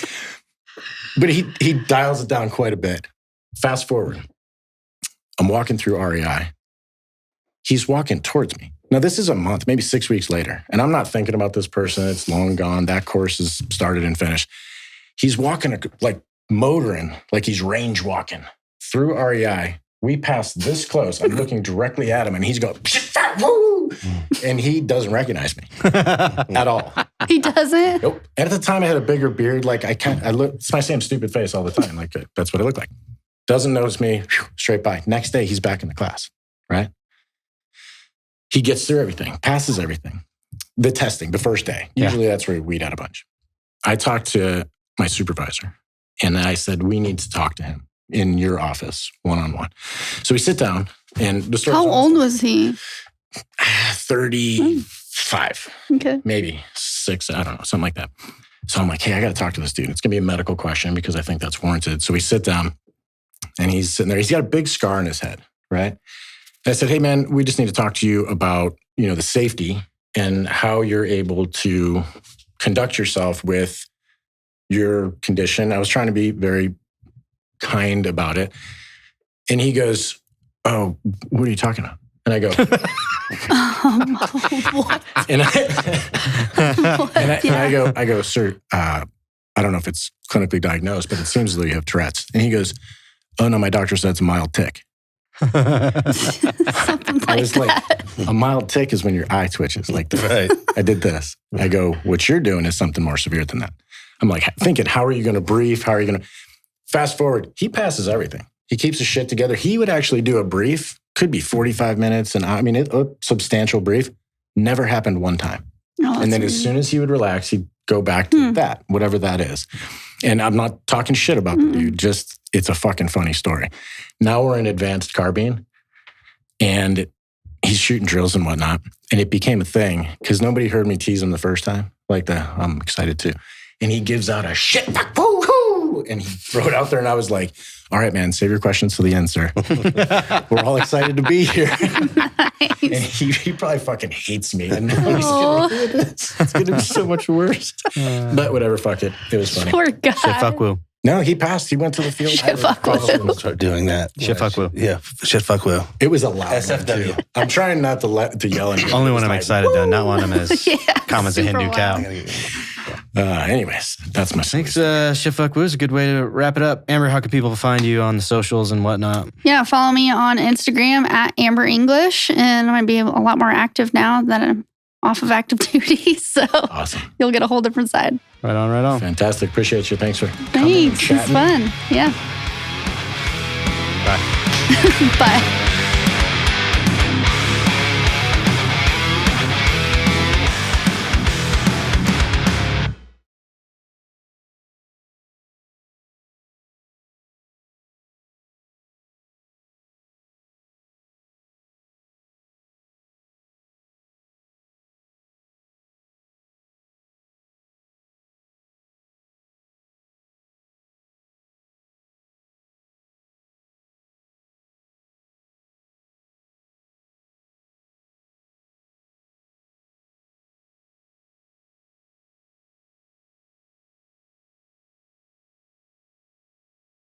But he dials it down quite a bit. Fast forward. I'm walking through REI. He's walking towards me. Now, this is a month, maybe 6 weeks later. And I'm not thinking about this person. It's long gone. That course is started and finished. He's walking, like motoring, like he's range walking through REI. We passed this close. I'm looking directly at him and he's going, woo! And he doesn't recognize me at all. He doesn't? Nope. And at the time I had a bigger beard. Like I look, it's my same stupid face all the time. Like that's what I look like. Doesn't notice me, straight by. Next day, he's back in the class, right? He gets through everything, passes everything. The testing, the first day. Usually that's where we weed out a bunch. I talked to my supervisor and I said, we need to talk to him in your office, one-on-one. So we sit down and the story. How old was he? 35. Okay. Maybe 6, I don't know, something like that. So I'm like, hey, I got to talk to this dude. It's going to be a medical question because I think that's warranted. So we sit down and he's sitting there. He's got a big scar on his head, right? And I said, hey, man, we just need to talk to you about, the safety and how you're able to conduct yourself with your condition. I was trying to be very kind about it. And he goes, oh, what are you talking about? And I go, what? And I go, sir, I don't know if it's clinically diagnosed, but it seems as though you have Tourette's. And he goes, oh no, my doctor said it's a mild tick. Something like I was that. like, a mild tick is when your eye twitches like this. Right. I did this. I go, what you're doing is something more severe than that. I'm like thinking, how are you going to brief? How are you going to... Fast forward, he passes everything. He keeps his shit together. He would actually do a brief, could be 45 minutes. And a substantial brief, never happened one time. Oh, and then as soon as he would relax, he'd go back to that, whatever that is. And I'm not talking shit about the dude, just it's a fucking funny story. Now we're in advanced carbine and he's shooting drills and whatnot. And it became a thing because nobody heard me tease him the first time. I'm excited too. And he gives out a shit, fuck, woo, woo, and he threw it out there. And I was like, all right, man, save your questions to the end, sir. We're all excited to be here. Nice. And he probably fucking hates me. And now he's going to hear this. It's going to be so much worse. But whatever, fuck it. It was funny. Poor guy. Shit, fuck, woo. No, he passed. He went to the field. Shit, fuck, woo. Start doing that. Shit, fuck, woo. Yeah, shit, fuck, woo. It was a loud SFW. one, too. I'm trying not to yell at him. Only when I'm excited, though. Not when I'm as calm as a super Hindu cow. loud. Anyways, that's my Thanks, Shit, fuck, woo. Is a good way to wrap it up. Amber, how can people find you on the socials and whatnot? Yeah, follow me on Instagram at Amber English, and I'm going to be a lot more active now that I'm off of active duty. So awesome. You'll get a whole different side. Right on, right on. Fantastic. Appreciate you. Thanks for coming and Thanks. It's chatting. fun. Yeah. Bye. Bye.